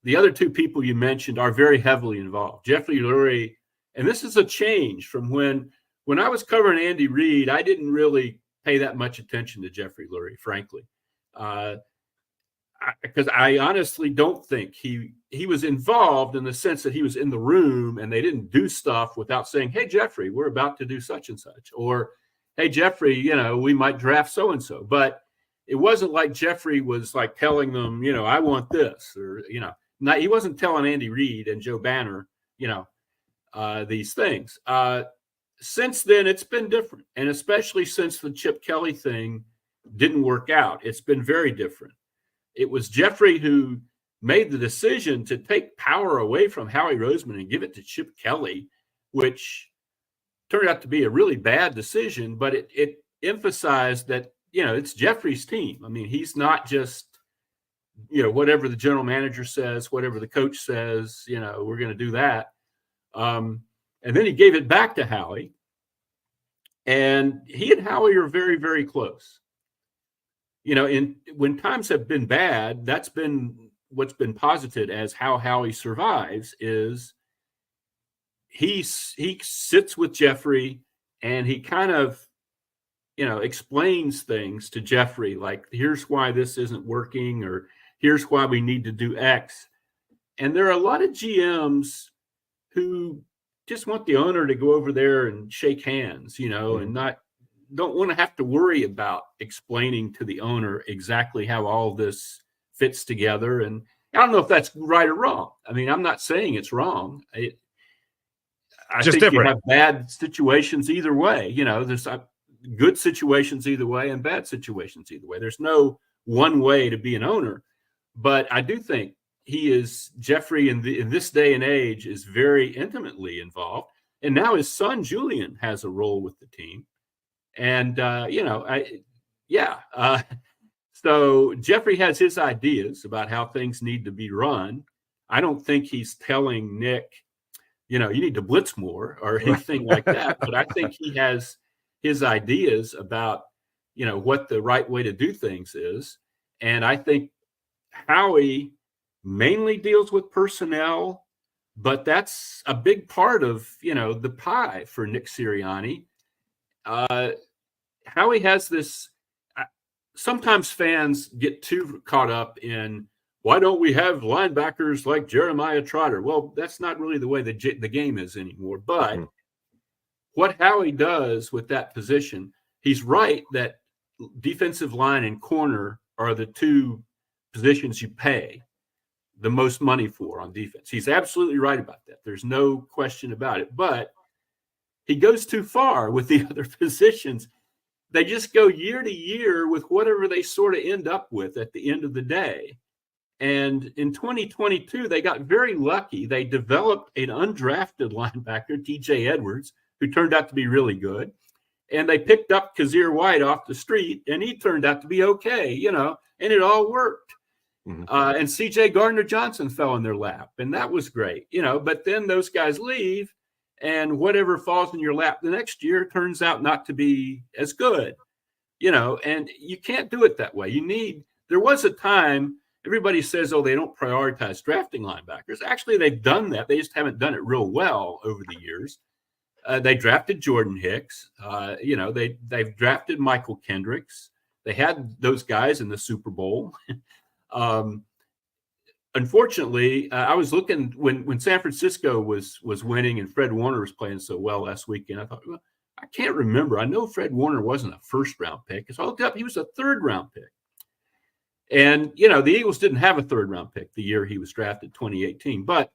B: the other two people you mentioned are very heavily involved. Jeffrey Lurie, and this is a change from when I was covering Andy Reid. I didn't really pay that much attention to Jeffrey Lurie, frankly. Because I honestly don't think he was involved in the sense that he was in the room and they didn't do stuff without saying, hey, Jeffrey, we're about to do such and such. Or, hey, Jeffrey, you know, we might draft so-and-so. But it wasn't like Jeffrey was like telling them, you know, I want this, or, you know, he wasn't telling Andy Reid and Joe Banner, you know, these things. Since then, it's been different. And especially since the Chip Kelly thing didn't work out, it's been very different. It was Jeffrey who made the decision to take power away from Howie Roseman and give it to Chip Kelly, which turned out to be a really bad decision, but it emphasized that, you know, it's Jeffrey's team. I mean, he's not just, you know, whatever the general manager says, whatever the coach says, you know, we're going to do that. And then he gave it back to Howie, and he and Howie are very, very close. You know, when times have been bad, that's been what's been posited as how Howie survives is he sits with Jeffrey and he kind of, you know, explains things to Jeffrey, like, here's why this isn't working, or here's why we need to do X. And there are a lot of GMs who just want the owner to go over there and shake hands, you know, and don't want to have to worry about explaining to the owner exactly how all this fits together. And I don't know if that's right or wrong. I mean, I'm not saying it's wrong. I
A: Just
B: think
A: different.
B: you have bad situations either way. You know, there's good situations either way and bad situations either way. There's no one way to be an owner. But I do think Jeffrey in this day and age is very intimately involved. And now his son, Julian, has a role with the team. And, you know, so Jeffrey has his ideas about how things need to be run. I don't think he's telling Nick, you know, you need to blitz more or anything like that. But I think he has his ideas about, you know, what the right way to do things is. And I think Howie mainly deals with personnel, but that's a big part of, you know, the pie for Nick Sirianni. Howie has this, sometimes fans get too caught up in, why don't we have linebackers like Jeremiah Trotter? Well, that's not really the way the game is anymore. But what Howie does with that position, he's right that defensive line and corner are the two positions you pay. the most money for on defense. He's absolutely right about that. There's no question about it. But he goes too far with the other positions. They just go year to year with whatever they sort of end up with at the end of the day. And in 2022, they got very lucky. They developed an undrafted linebacker, TJ Edwards, who turned out to be really good. And they picked up Kazir White off the street, and he turned out to be okay, and it all worked.
A: Mm-hmm.
B: And CJ Gardner-Johnson fell in their lap, and that was great, but then those guys leave, and whatever falls in your lap the next year turns out not to be as good, and you can't do it that way. There was a time, everybody says, they don't prioritize drafting linebackers. Actually, they've done that. They just haven't done it real well over the years. They drafted Jordan Hicks. They've drafted Michael Kendricks. They had those guys in the Super Bowl. Unfortunately, I was looking when San Francisco was winning and Fred Warner was playing so well last weekend. I thought, well, I can't remember. I know Fred Warner wasn't a first-round pick. So I looked up, he was a third-round pick. And, the Eagles didn't have a third-round pick the year he was drafted, 2018. But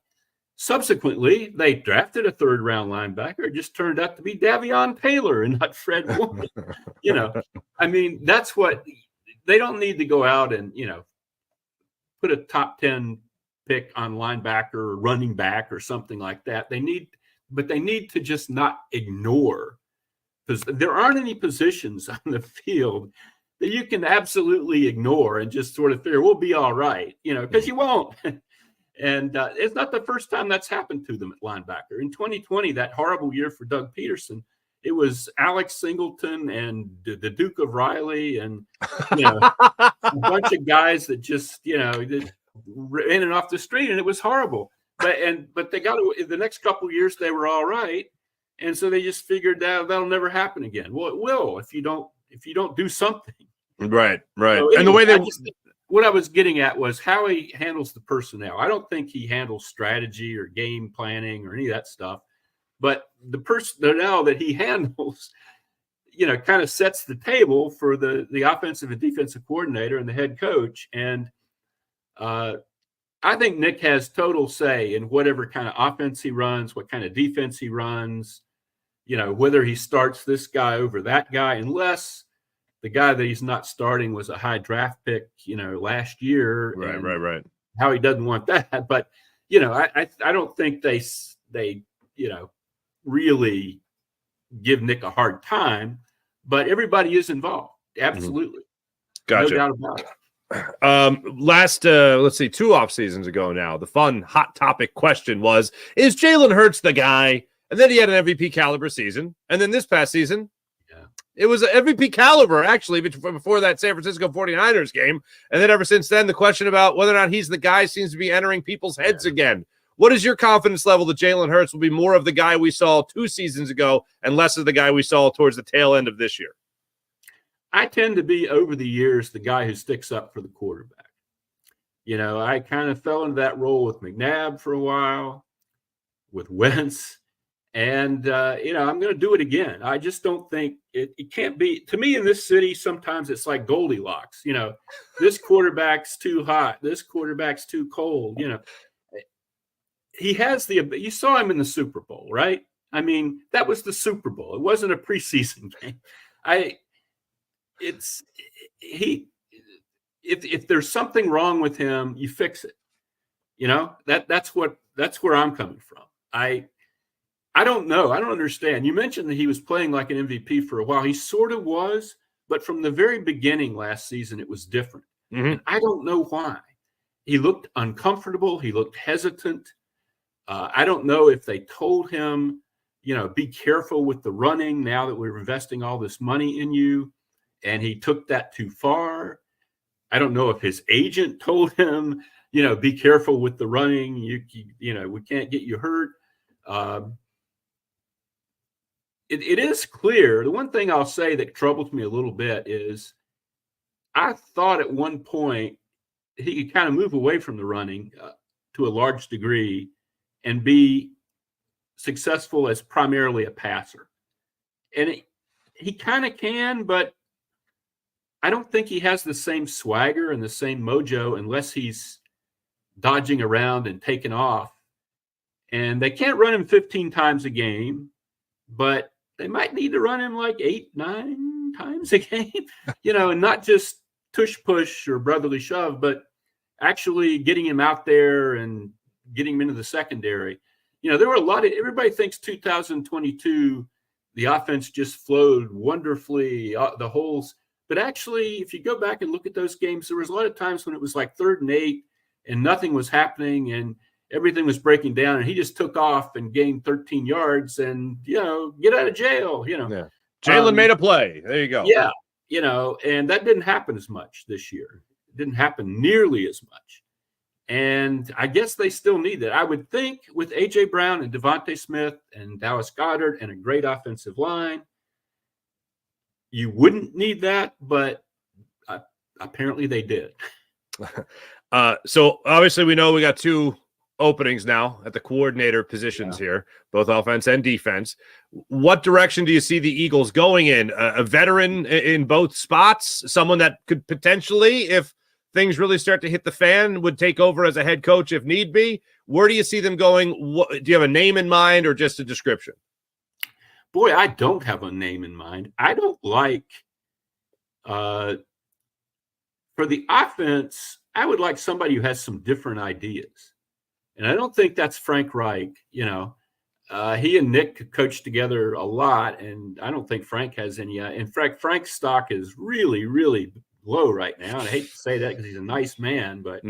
B: subsequently, they drafted a third-round linebacker. It just turned out to be Davion Taylor and not Fred Warner. That's what – they don't need to go out and, put a top 10 pick on linebacker or running back or something like that. They need to just not ignore, because there aren't any positions on the field that you can absolutely ignore and just sort of figure we'll be all right, because you won't. And it's not the first time that's happened to them at linebacker. In 2020, that horrible year for Doug Peterson, it was Alex Singleton and the Duke of Riley and a bunch of guys that just that ran it off the street, and it was horrible. But they got the next couple of years they were all right, and so they just figured that'll never happen again. Well, it will if you don't do something.
A: Right. So
B: anyway,
A: and the way
B: what I was getting at was how he handles the personnel. I don't think he handles strategy or game planning or any of that stuff. But the personnel that he handles, kind of sets the table for the offensive and defensive coordinator and the head coach. And I think Nick has total say in whatever kind of offense he runs, what kind of defense he runs, whether he starts this guy over that guy, unless the guy that he's not starting was a high draft pick, last year.
A: Right.
B: How he doesn't want that. But, I don't think they really give Nick a hard time, but everybody is involved. Absolutely.
A: Gotcha.
B: No doubt about it.
A: Last, let's see, 2 off seasons ago now, the fun hot topic question was, is Jalen Hurts the guy? And then he had an MVP caliber season. And then this past season, it was an MVP caliber, actually, before that San Francisco 49ers game. And then ever since then, the question about whether or not he's the guy seems to be entering people's heads again. What is your confidence level that Jalen Hurts will be more of the guy we saw 2 seasons ago and less of the guy we saw towards the tail end of this year?
B: I tend to be, over the years, the guy who sticks up for the quarterback. I kind of fell into that role with McNabb for a while, with Wentz, and, I'm going to do it again. I just don't think it can't be. To me, in this city, sometimes it's like Goldilocks. This quarterback's too hot. This quarterback's too cold, He has you saw him in the Super Bowl, right? That was the Super Bowl. It wasn't a preseason game. If there's something wrong with him, you fix it. That's where I'm coming from. I don't know. I don't understand. You mentioned that he was playing like an MVP for a while. He sort of was, but from the very beginning last season, it was different.
A: Mm-hmm.
B: And I don't know why. He looked uncomfortable. He looked hesitant. I don't know if they told him, be careful with the running now that we're investing all this money in you, and he took that too far. I don't know if his agent told him, be careful with the running. We can't get you hurt. It is clear. The one thing I'll say that troubles me a little bit is I thought at one point he could kind of move away from the running to a large degree and be successful as primarily a passer. And he kind of can, but I don't think he has the same swagger and the same mojo unless he's dodging around and taking off. And they can't run him 15 times a game, but they might need to run him like 8, 9 times a game, and not just tush push or brotherly shove, but actually getting him out there and getting him into the secondary. There were everybody thinks 2022, the offense just flowed wonderfully, the holes. But actually, if you go back and look at those games, there was a lot of times when it was like 3rd and 8 and nothing was happening and everything was breaking down, and he just took off and gained 13 yards and, get out of jail,
A: Yeah. Jalen made a play. There you go.
B: Yeah. And that didn't happen as much this year. It didn't happen nearly as much. And I guess they still need that. I would think with A.J. Brown and Devontae Smith and Dallas Goedert and a great offensive line, you wouldn't need that, but apparently they did.
A: So obviously we know we got 2 openings now at the coordinator positions here, both offense and defense. What direction do you see the Eagles going in? A veteran in both spots, someone that could potentially, if things really start to hit the fan, would take over as a head coach if need be? Where do you see them going? Do you have a name in mind or just a description?
B: Boy, I don't have a name in mind. I don't like for the offense, I would like somebody who has some different ideas. And I don't think that's Frank Reich. He and Nick coached together a lot, and I don't think Frank has any. In fact, Frank's stock is really, really low right now. And I hate to say that because he's a nice man, but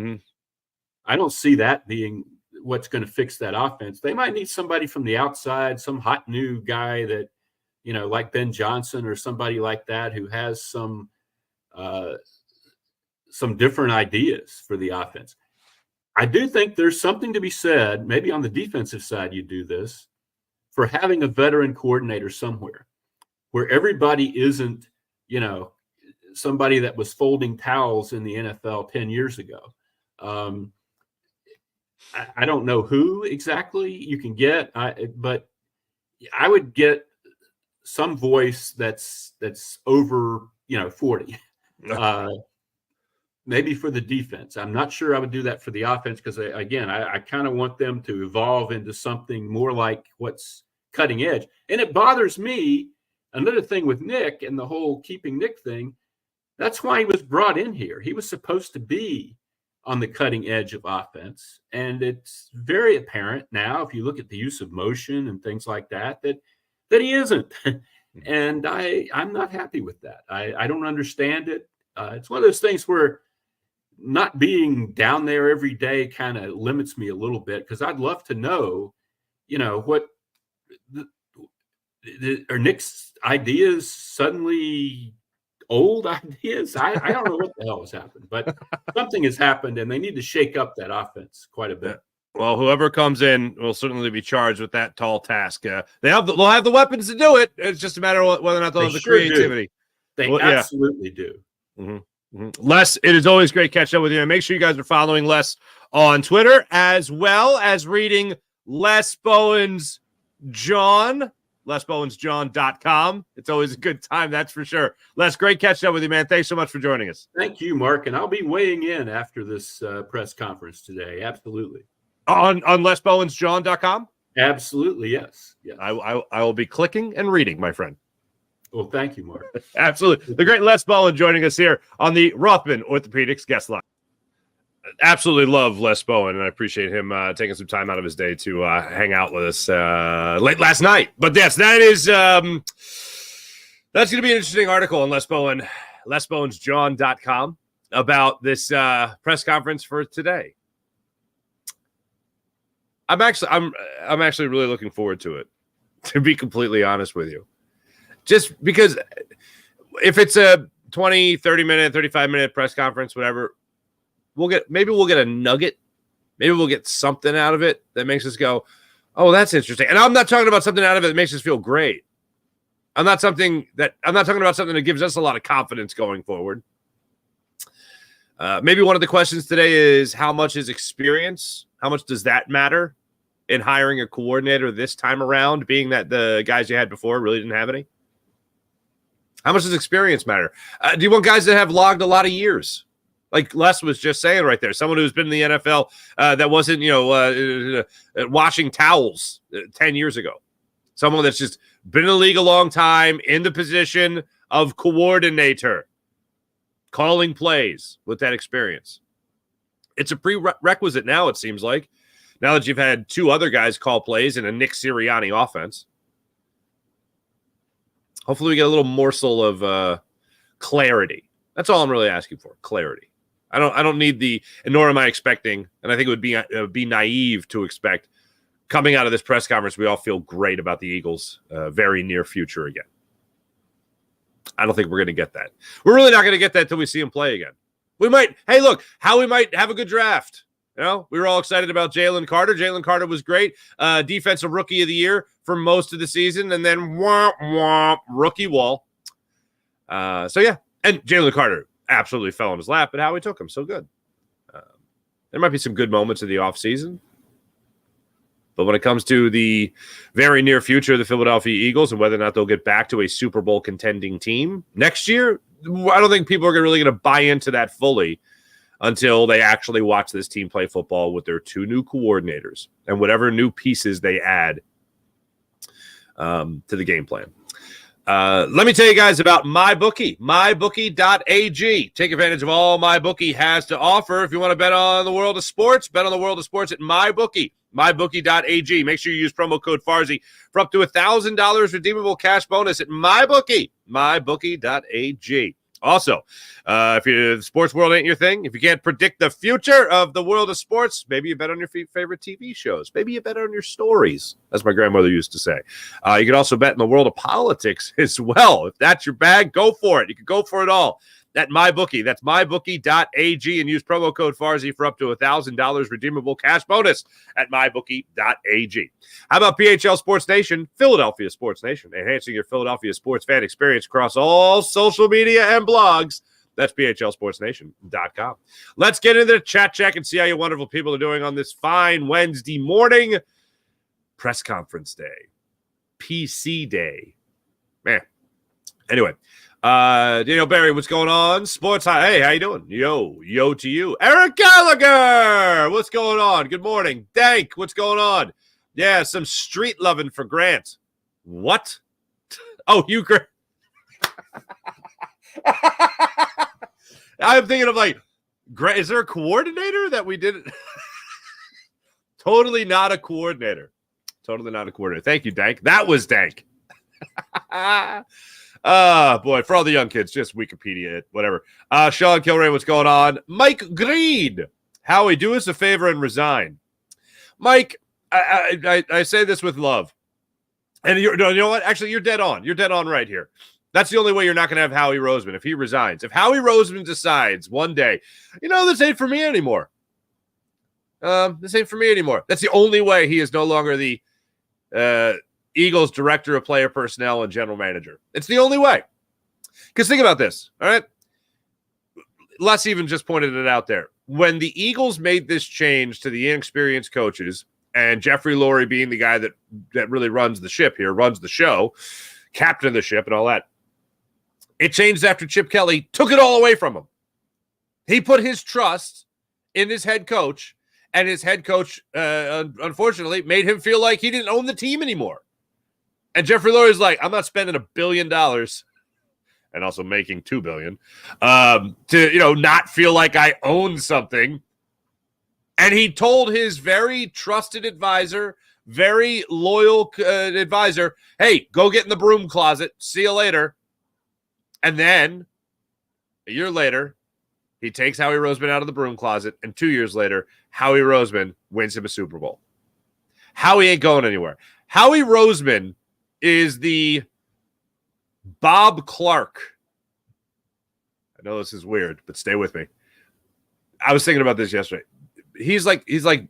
B: I don't see that being what's going to fix that offense. They might need somebody from the outside, some hot new guy that, like Ben Johnson or somebody like that who has some different ideas for the offense. I do think there's something to be said, maybe on the defensive side you do this, for having a veteran coordinator somewhere where everybody isn't, somebody that was folding towels in the NFL 10 years ago. I don't know who exactly you can get, but I would get some voice that's over, 40. Maybe for the defense. I'm not sure I would do that for the offense because, again, I kind of want them to evolve into something more like what's cutting edge. And it bothers me. Another thing with Nick and the whole keeping Nick thing, that's why he was brought in here. He was supposed to be on the cutting edge of offense. And it's very apparent now, if you look at the use of motion and things like that, that he isn't. And I'm not happy with that. I don't understand it. It's one of those things where not being down there every day kind of limits me a little bit because I'd love to know, what are Nick's ideas suddenly old ideas? I don't know what the hell has happened, but something has happened and they need to shake up that offense quite a bit.
A: Well, whoever comes in will certainly be charged with that tall task. They'll have the weapons to do it. It's just a matter of whether or not they'll have the creativity.
B: They absolutely do.
A: Mm-hmm. Les, it is always great catching up with you. And make sure you guys are following Les on Twitter as well as reading Les Bowen's John, lesbowensjohn.com. It's always a good time, that's for sure. Les, great catching up with you, man. Thanks so much for joining us.
B: Thank you, Mark. And I'll be weighing in after this press conference today. Absolutely.
A: On lesbowensjohn.com?
B: Absolutely, yes.
A: I will be clicking and reading, my friend.
B: Well, thank you, Mark.
A: Absolutely. The great Les Bowen joining us here on the Rothman Orthopedics guest line. Absolutely love Les Bowen, and I appreciate him taking some time out of his day to hang out with us late last night. But yes, that's going to be an interesting article on Les Bowen, lesbowensjohn.com about this press conference for today. I'm actually really looking forward to it, to be completely honest with you. Just because if it's a 20, 30-minute, 35-minute press conference, whatever, we'll get a nugget. Maybe we'll get something out of it that makes us go, oh, that's interesting. And I'm not talking about something out of it that makes us feel great. I'm not talking about something that gives us a lot of confidence going forward. Maybe one of the questions today is how much is experience? How much does that matter in hiring a coordinator this time around, being that the guys you had before really didn't have any? How much does experience matter? Do you want guys that have logged a lot of years? Like Les was just saying right there, someone who's been in the NFL that wasn't, washing towels 10 years ago. Someone that's just been in the league a long time, in the position of coordinator, calling plays with that experience. It's a prerequisite now, it seems like, now that you've had two other guys call plays in a Nick Sirianni offense. Hopefully we get a little morsel of clarity. That's all I'm really asking for, clarity. I don't need and nor am I expecting, and I think it would be naive to expect, coming out of this press conference, we all feel great about the Eagles' very near future again. I don't think we're going to get that. We're really not going to get that until we see him play again. We might, hey, look, Howie might have a good draft. We were all excited about Jalen Carter. Jalen Carter was great. Defensive Rookie of the Year for most of the season, and then rookie wall. So, yeah, and Jalen Carter absolutely fell in his lap, but Howie took him so good. There might be some good moments in the offseason. But when it comes to the very near future of the Philadelphia Eagles and whether or not they'll get back to a Super Bowl contending team next year, I don't think people are really going to buy into that fully until they actually watch this team play football with their two new coordinators and whatever new pieces they add to the game plan. Let me tell you guys about MyBookie, mybookie.ag. Take advantage of all MyBookie has to offer. If you want to bet on the world of sports, bet on the world of sports at MyBookie, mybookie.ag. Make sure you use promo code Farzy for up to $1,000 redeemable cash bonus at MyBookie, mybookie.ag. Also, if the sports world ain't your thing, if you can't predict the future of the world of sports, maybe you bet on your favorite TV shows. Maybe you bet on your stories, as my grandmother used to say. You can also bet in the world of politics as well. If that's your bag, go for it. You can go for it all at MyBookie. That's mybookie.ag and use promo code Farzy for up to $1,000 redeemable cash bonus at mybookie.ag. How about PHL Sports Nation, Philadelphia Sports Nation, enhancing your Philadelphia sports fan experience across all social media and blogs. That's phlsportsnation.com. Let's get into the chat check and see how you wonderful people are doing on this fine Wednesday morning. Press conference day. PC day. Man. Anyway. Daniel Barry, what's going on? Sports High. Hey, how you doing? Yo to you. Eric Gallagher, what's going on? Good morning. Dank, what's going on? Yeah, some street loving for Grant. What? Oh, you Grant. I'm thinking of like, Grant, is there a coordinator that we didn't? Totally not a coordinator. Totally not a coordinator. Thank you, Dank. That was Dank. Boy, for all the young kids, just Wikipedia it, whatever. Sean Kilray, what's going on? Mike Greed, Howie, do us a favor and resign. Mike, I say this with love. And you know what? Actually, you're dead on. You're dead on right here. That's the only way you're not going to have Howie Roseman if he resigns. If Howie Roseman decides one day, this ain't for me anymore. This ain't for me anymore. That's the only way he is no longer the Eagles director of player personnel and general manager. It's the only way. Because think about this, all right? Les even just pointed it out there. When the Eagles made this change to the inexperienced coaches, and Jeffrey Lurie being the guy that really runs the ship here, runs the show, captain of the ship and all that, it changed after Chip Kelly took it all away from him. He put his trust in his head coach, and his head coach, unfortunately, made him feel like he didn't own the team anymore. And Jeffrey Lurie's like, I'm not spending $1 billion and also making $2 billion to, not feel like I own something. And he told his very trusted advisor, very loyal advisor, hey, go get in the broom closet. See you later. And then a year later, he takes Howie Roseman out of the broom closet. And 2 years later, Howie Roseman wins him a Super Bowl. Howie ain't going anywhere. Howie Roseman is the Bob Clark. I know this is weird, but stay with me. I was thinking about this yesterday. He's like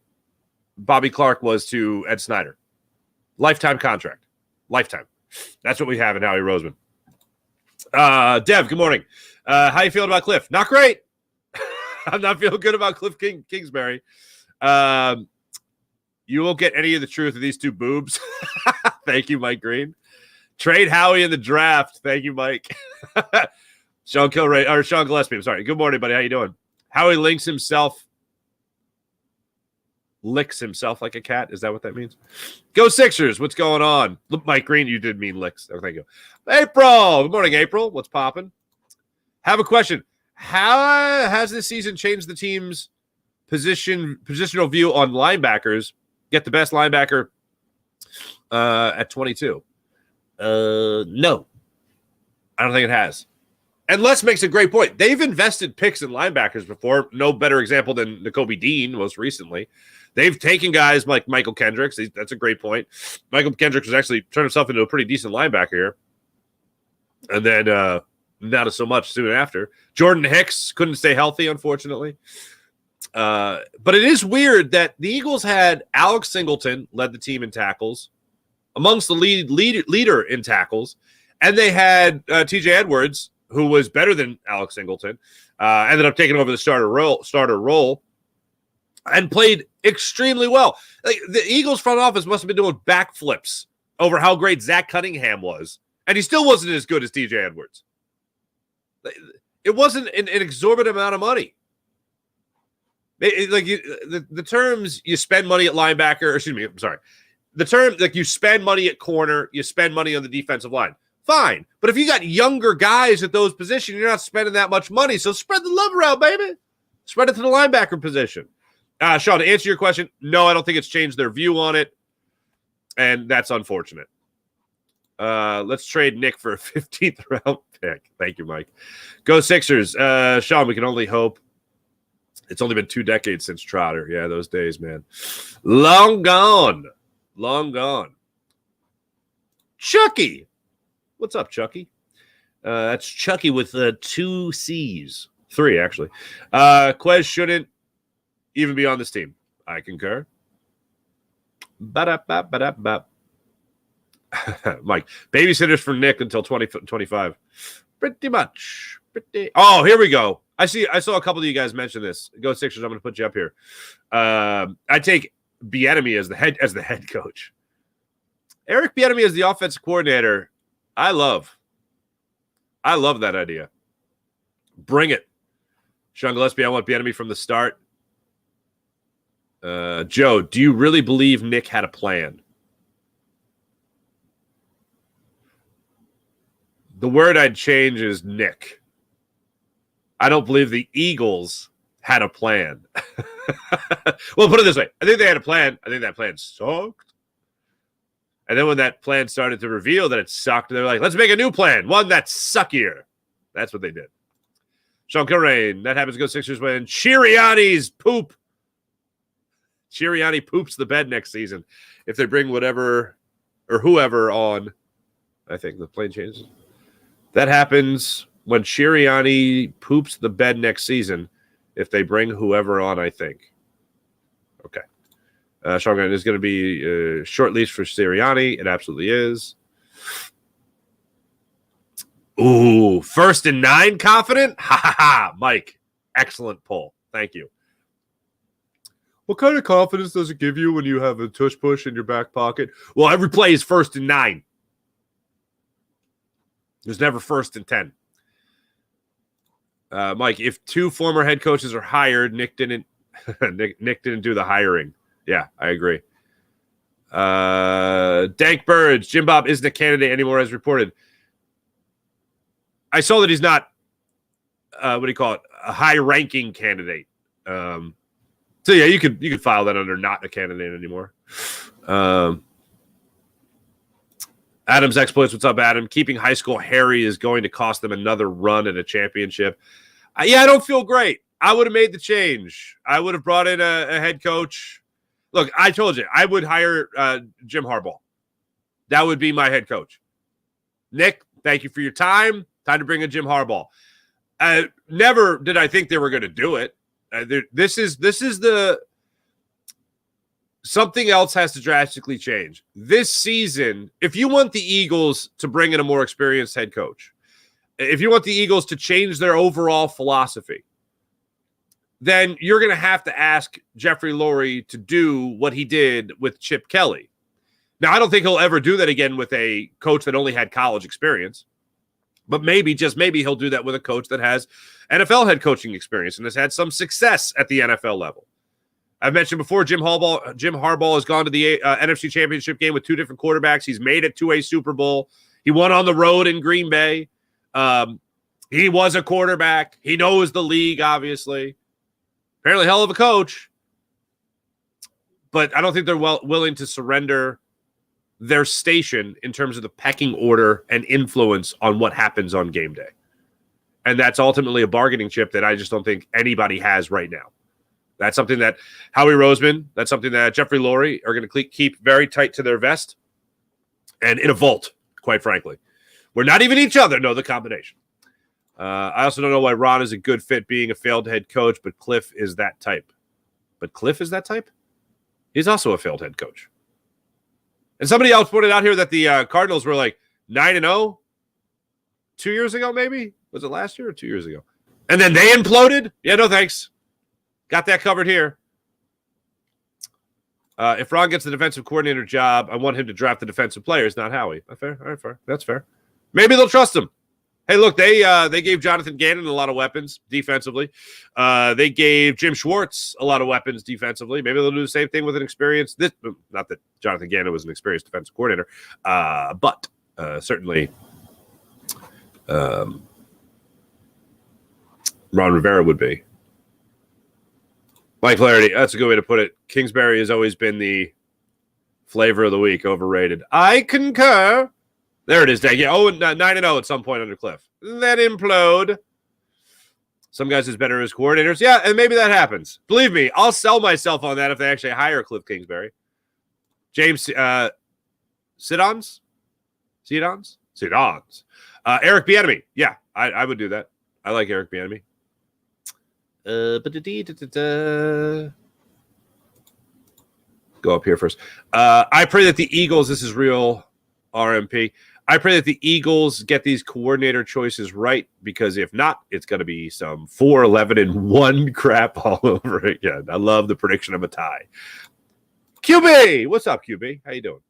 A: Bobby Clark was to Ed Snyder. Lifetime contract. Lifetime. That's what we have in Howie Roseman. Dev, good morning. How you feeling about Cliff? Not great. I'm not feeling good about Cliff Kingsbury. You won't get any of the truth of these two boobs. Thank you, Mike Green. Trade Howie in the draft. Thank you, Mike. Sean Gillespie. I'm sorry. Good morning, buddy. How you doing? Howie licks himself like a cat. Is that what that means? Go Sixers. What's going on? Look, Mike Green, you did mean licks. Oh, thank you. April. Good morning, April. What's popping? Have a question. How has this season changed the team's positional view on linebackers? Get the best linebacker at 22. No. I don't think it has. And Les makes a great point. They've invested picks in linebackers before. No better example than Nakobe Dean most recently. They've taken guys like Michael Kendricks. That's a great point. Michael Kendricks has actually turned himself into a pretty decent linebacker here. And then not so much soon after. Jordan Hicks couldn't stay healthy, unfortunately. But it is weird that the Eagles had Alex Singleton led the team in tackles, amongst the leader in tackles, and they had T.J. Edwards, who was better than Alex Singleton, ended up taking over the starter role, and played extremely well. Like, the Eagles front office must have been doing backflips over how great Zach Cunningham was, and he still wasn't as good as T.J. Edwards. It wasn't an exorbitant amount of money. The terms you spend money at linebacker, or excuse me, I'm sorry. The term, like, you spend money at corner, you spend money on the defensive line. Fine. But if you got younger guys at those positions, you're not spending that much money. So spread the love around, baby. Spread it to the linebacker position. Sean, to answer your question, no, I don't think it's changed their view on it. And that's unfortunate. Let's trade Nick for a 15th round pick. Thank you, Mike. Go Sixers. Sean, we can only hope. It's only been 2 decades since Trotter. Yeah, those days, man. Long gone. Long gone. Chucky. What's up, Chucky? That's Chucky with 2 C's. 3, actually. Quez shouldn't even be on this team. I concur. Ba-da-ba-ba-da-ba. Mike, babysitters for Nick until 2025. Pretty much. Oh, here we go. I saw a couple of you guys mention this. Go Sixers. I'm going to put you up here. I take Bieniemy as the head coach. Eric Bieniemy as the offensive coordinator. I love that idea. Bring it. Sean Gillespie, I want Bieniemy from the start. Joe, do you really believe Nick had a plan? The word I'd change is Nick. I don't believe the Eagles had a plan. Well, put it this way. I think they had a plan. I think that plan sucked. And then when that plan started to reveal that it sucked, they're like, let's make a new plan. One that's suckier. That's what they did. Sean Kilrain, that happens to go Sixers when Sirianni's poop. Sirianni poops the bed next season. If they bring whatever or whoever on, I think the plane changes. That happens when Sirianni poops the bed next season. If they bring whoever on, I think. Okay. Sean is going to be a short leash for Sirianni. It absolutely is. Ooh, 1st and 9 confident? Ha ha ha. Mike, excellent poll. Thank you. What kind of confidence does it give you when you have a tush push in your back pocket? Well, every play is 1st and 9. There's never 1st and 10. Mike, if 2 former head coaches are hired, Nick didn't do the hiring. Yeah, I agree. Dank Birds, Jim Bob isn't a candidate anymore as reported. I saw that he's not, what do you call it, a high-ranking candidate. So yeah, you could file that under not a candidate anymore. Adam's exploits. What's up, Adam? Keeping high school Harry is going to cost them another run at a championship. Yeah, I don't feel great. I would have made the change. I would have brought in a head coach. Look, I told you, I would hire Jim Harbaugh. That would be my head coach. Nick, thank you for your time. Time to bring in Jim Harbaugh. Never did I think they were going to do it. This is the something else has to drastically change this season. If you want the Eagles to bring in a more experienced head coach, if you want the Eagles to change their overall philosophy, then you're going to have to ask Jeffrey Lurie to do what he did with Chip Kelly. Now, I don't think he'll ever do that again with a coach that only had college experience. But maybe, just maybe, he'll do that with a coach that has NFL head coaching experience and has had some success at the NFL level. I've mentioned before, Jim Harbaugh has gone to the NFC Championship game with 2 different quarterbacks. He's made it to a Super Bowl. He won on the road in Green Bay. He was a quarterback. He knows the league, obviously. Apparently, hell of a coach. But I don't think they're willing to surrender their station in terms of the pecking order and influence on what happens on game day. And that's ultimately a bargaining chip that I just don't think anybody has right now. That's something that Howie Roseman, that's something that Jeffrey Lurie are going to keep very tight to their vest and in a vault, quite frankly. Where not even each other know the combination. I also don't know why Ron is a good fit being a failed head coach, but Cliff is that type. But Cliff is that type? He's also a failed head coach. And somebody else pointed out here that the Cardinals were like 9-0 2 years ago, maybe? Was it last year or 2 years ago? And then they imploded? Yeah, no thanks. Got that covered here. If Ron gets the defensive coordinator job, I want him to draft the defensive players, not Howie. Fair? All right, fair. That's fair. Maybe they'll trust him. Hey, look, they gave Jonathan Gannon a lot of weapons defensively. They gave Jim Schwartz a lot of weapons defensively. Maybe they'll do the same thing with an experienced. Not that Jonathan Gannon was an experienced defensive coordinator, but certainly Ron Rivera would be. Mike Flaherty, that's a good way to put it. Kingsbury has always been the flavor of the week, overrated. I concur. There it is, Dang. Yeah, 9-0 at some point under Cliff. Then implode. Some guys is better as coordinators. Yeah, and maybe that happens. Believe me, I'll sell myself on that if they actually hire Cliff Kingsbury. James Sidons? Eric Bieniemy. Yeah, I would do that. I like Eric Bieniemy. Go up here first. I pray that the Eagles, this is real RMP. I pray that the Eagles get these coordinator choices right, because if not, it's going to be some 4-11-1 crap all over again. I love the prediction of a tie. QB, what's up, QB? How you doing?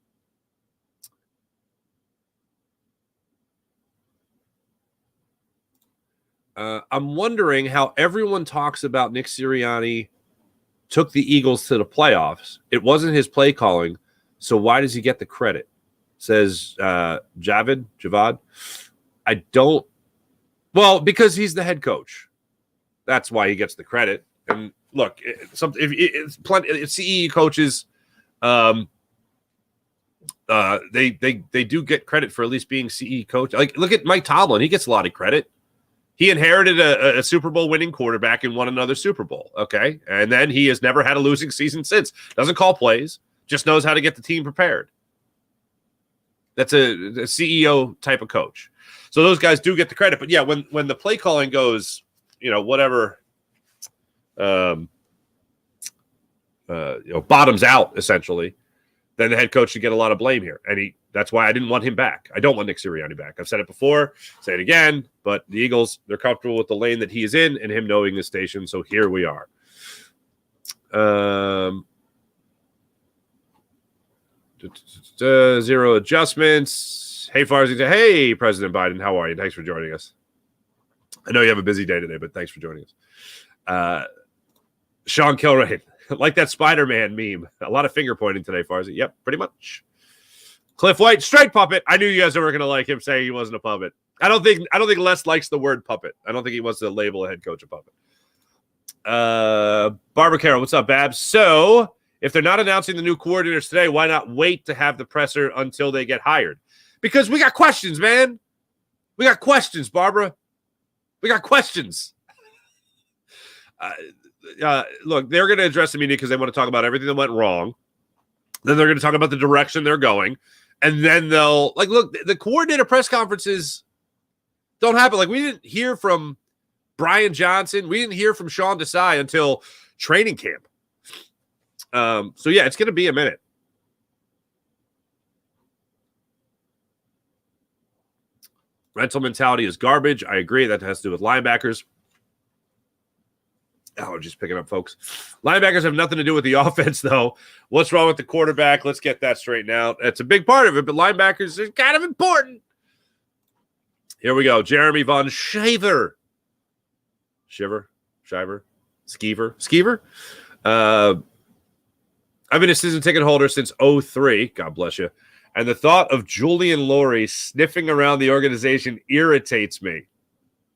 A: I'm wondering how everyone talks about Nick Sirianni took the Eagles to the playoffs. It wasn't his play calling, so why does he get the credit? Says Javad. I don't. Well, because he's the head coach. That's why he gets the credit. And look, it's plenty. CE coaches, they do get credit for at least being CE coach. Like, look at Mike Tomlin. He gets a lot of credit. He inherited a Super Bowl winning quarterback and won another Super Bowl. Okay, and then he has never had a losing season since. Doesn't call plays. Just knows how to get the team prepared. That's a CEO type of coach. So those guys do get the credit. But yeah, when the play calling goes, whatever, bottoms out essentially, then the head coach should get a lot of blame here. And that's why I didn't want him back. I don't want Nick Sirianni back. I've said it before, say it again. But the Eagles, they're comfortable with the lane that he is in and him knowing the station. So here we are. Zero adjustments. Hey, Farzy. Hey, President Biden. How are you? Thanks for joining us. I know you have a busy day today, but thanks for joining us. Sean Kilrain. Like that Spider-Man meme. A lot of finger pointing today, Farzy. Yep, pretty much. Cliff White, straight puppet. I knew you guys were going to like him saying he wasn't a puppet. I don't think Les likes the word puppet. I don't think he wants to label a head coach a puppet. Barbara Carroll, what's up, Babs? So, if they're not announcing the new coordinators today, why not wait to have the presser until they get hired? Because we got questions, man. We got questions, Barbara. We got questions. Look, they're going to address the media because they want to talk about everything that went wrong. Then they're going to talk about the direction they're going. And then they'll, look, the coordinator press conferences don't happen. We didn't hear from Brian Johnson. We didn't hear from Sean Desai until training camp. So, yeah, it's going to be a minute. Rental mentality is garbage. I agree. That has to do with linebackers. Allergies picking up, folks. Linebackers have nothing to do with the offense, though. What's wrong with the quarterback? Let's get that straightened out. That's a big part of it, but linebackers are kind of important. Here we go. Jeremy Von Shaver. Skeever. I've been a season ticket holder since 2003. God bless you. And the thought of Julian Laurie sniffing around the organization irritates me.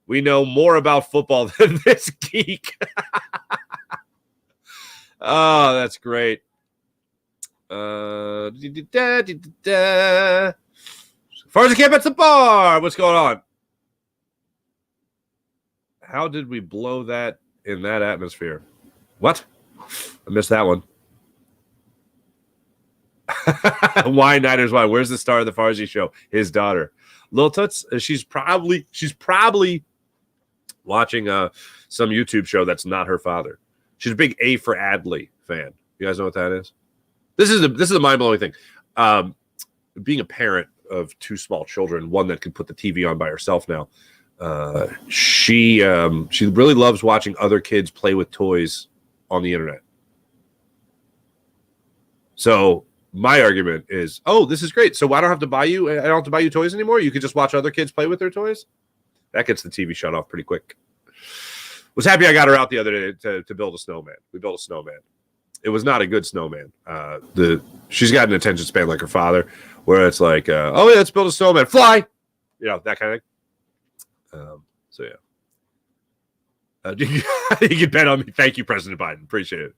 A: We know more about football than this geek. Oh, that's great. As far as I can't, at the bar. What's going on? How did we blow that in that atmosphere? What? I missed that one. Why Niners? Why? Where's the star of the Farsi show? His daughter, Lil Toots. She's probably watching some YouTube show that's not her father. She's a big A for Adley fan. You guys know what that is? This is a mind-blowing thing. Being a parent of two small children, one that can put the TV on by herself now. She really loves watching other kids play with toys on the internet. So my argument is, oh, this is great. So I don't have to buy you. I don't have to buy you toys anymore. You can just watch other kids play with their toys. That gets the TV shut off pretty quick. Was happy I got her out the other day to build a snowman. We built a snowman. It was not a good snowman. She's got an attention span like her father, where it's like, oh yeah, let's build a snowman. Fly, that kind of thing. So yeah, you can bet on me. Thank you, President Biden. Appreciate it.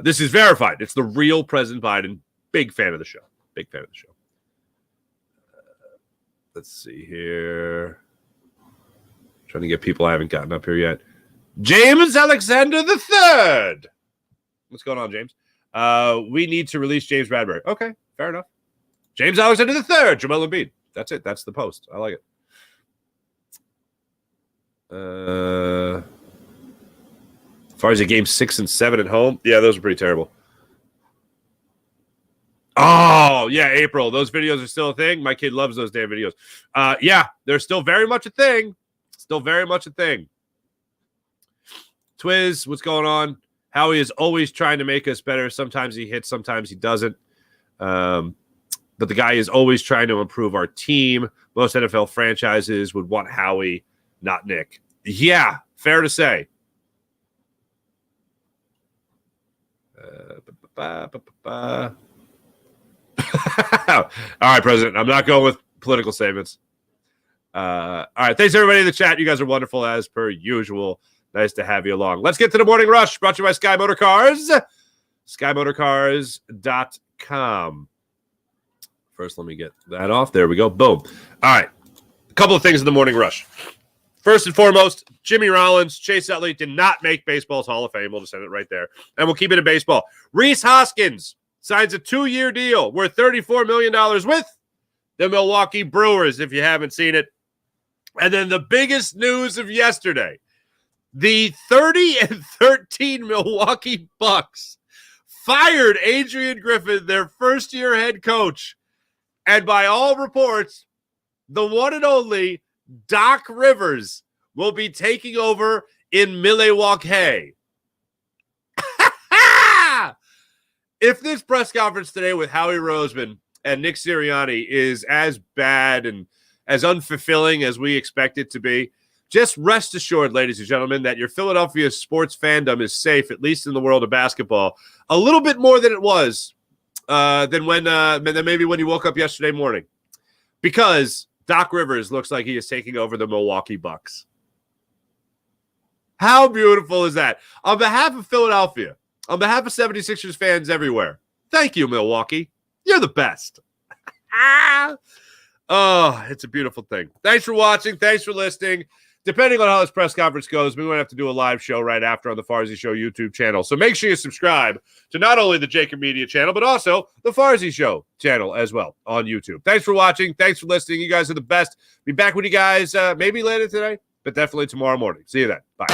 A: This is verified. It's the real President Biden. Big fan of the show. Big fan of the show. Let's see here. Trying to get people I haven't gotten up here yet. James Alexander III. What's going on, James? We need to release James Bradbury. Okay, fair enough. James Alexander III. Jamal Embiid. That's it. That's the post. I like it. As far as the game 6 and 7 at home, yeah, those are pretty terrible. Oh, yeah, April. Those videos are still a thing. My kid loves those damn videos. Yeah, they're still very much a thing. Still very much a thing. Twiz, what's going on? Howie is always trying to make us better. Sometimes he hits, sometimes he doesn't. But the guy is always trying to improve our team. Most NFL franchises would want Howie, not Nick. Yeah, fair to say. All right, President. I'm not going with political statements. All right. Thanks, everybody in the chat. You guys are wonderful as per usual. Nice to have you along. Let's get to the morning rush. Brought to you by Sky Motor Cars. SkyMotorCars.com. First, let me get that off. There we go. Boom. All right. A couple of things in the morning rush. First and foremost, Jimmy Rollins, Chase Utley did not make baseball's Hall of Fame. We'll just send it right there. And we'll keep it in baseball. Rhys Hoskins signs a 2-year deal worth $34 million with the Milwaukee Brewers, if you haven't seen it. And then the biggest news of yesterday, the 30-13 Milwaukee Bucks fired Adrian Griffin, their first-year head coach. And by all reports, the one and only Doc Rivers will be taking over in Milwaukee. If this press conference today with Howie Roseman and Nick Sirianni is as bad and as unfulfilling as we expect it to be, just rest assured, ladies and gentlemen, that your Philadelphia sports fandom is safe, at least in the world of basketball, a little bit more than it was than maybe when you woke up yesterday morning, because Doc Rivers looks like he is taking over the Milwaukee Bucks. How beautiful is that? On behalf of Philadelphia, on behalf of 76ers fans everywhere, thank you, Milwaukee. You're the best. Oh, it's a beautiful thing. Thanks for watching. Thanks for listening. Depending on how this press conference goes, we might have to do a live show right after on the Farsi Show YouTube channel. So make sure you subscribe to not only the Jacob Media channel, but also the Farsi Show channel as well on YouTube. Thanks for watching. Thanks for listening. You guys are the best. Be back with you guys maybe later today, but definitely tomorrow morning. See you then. Bye.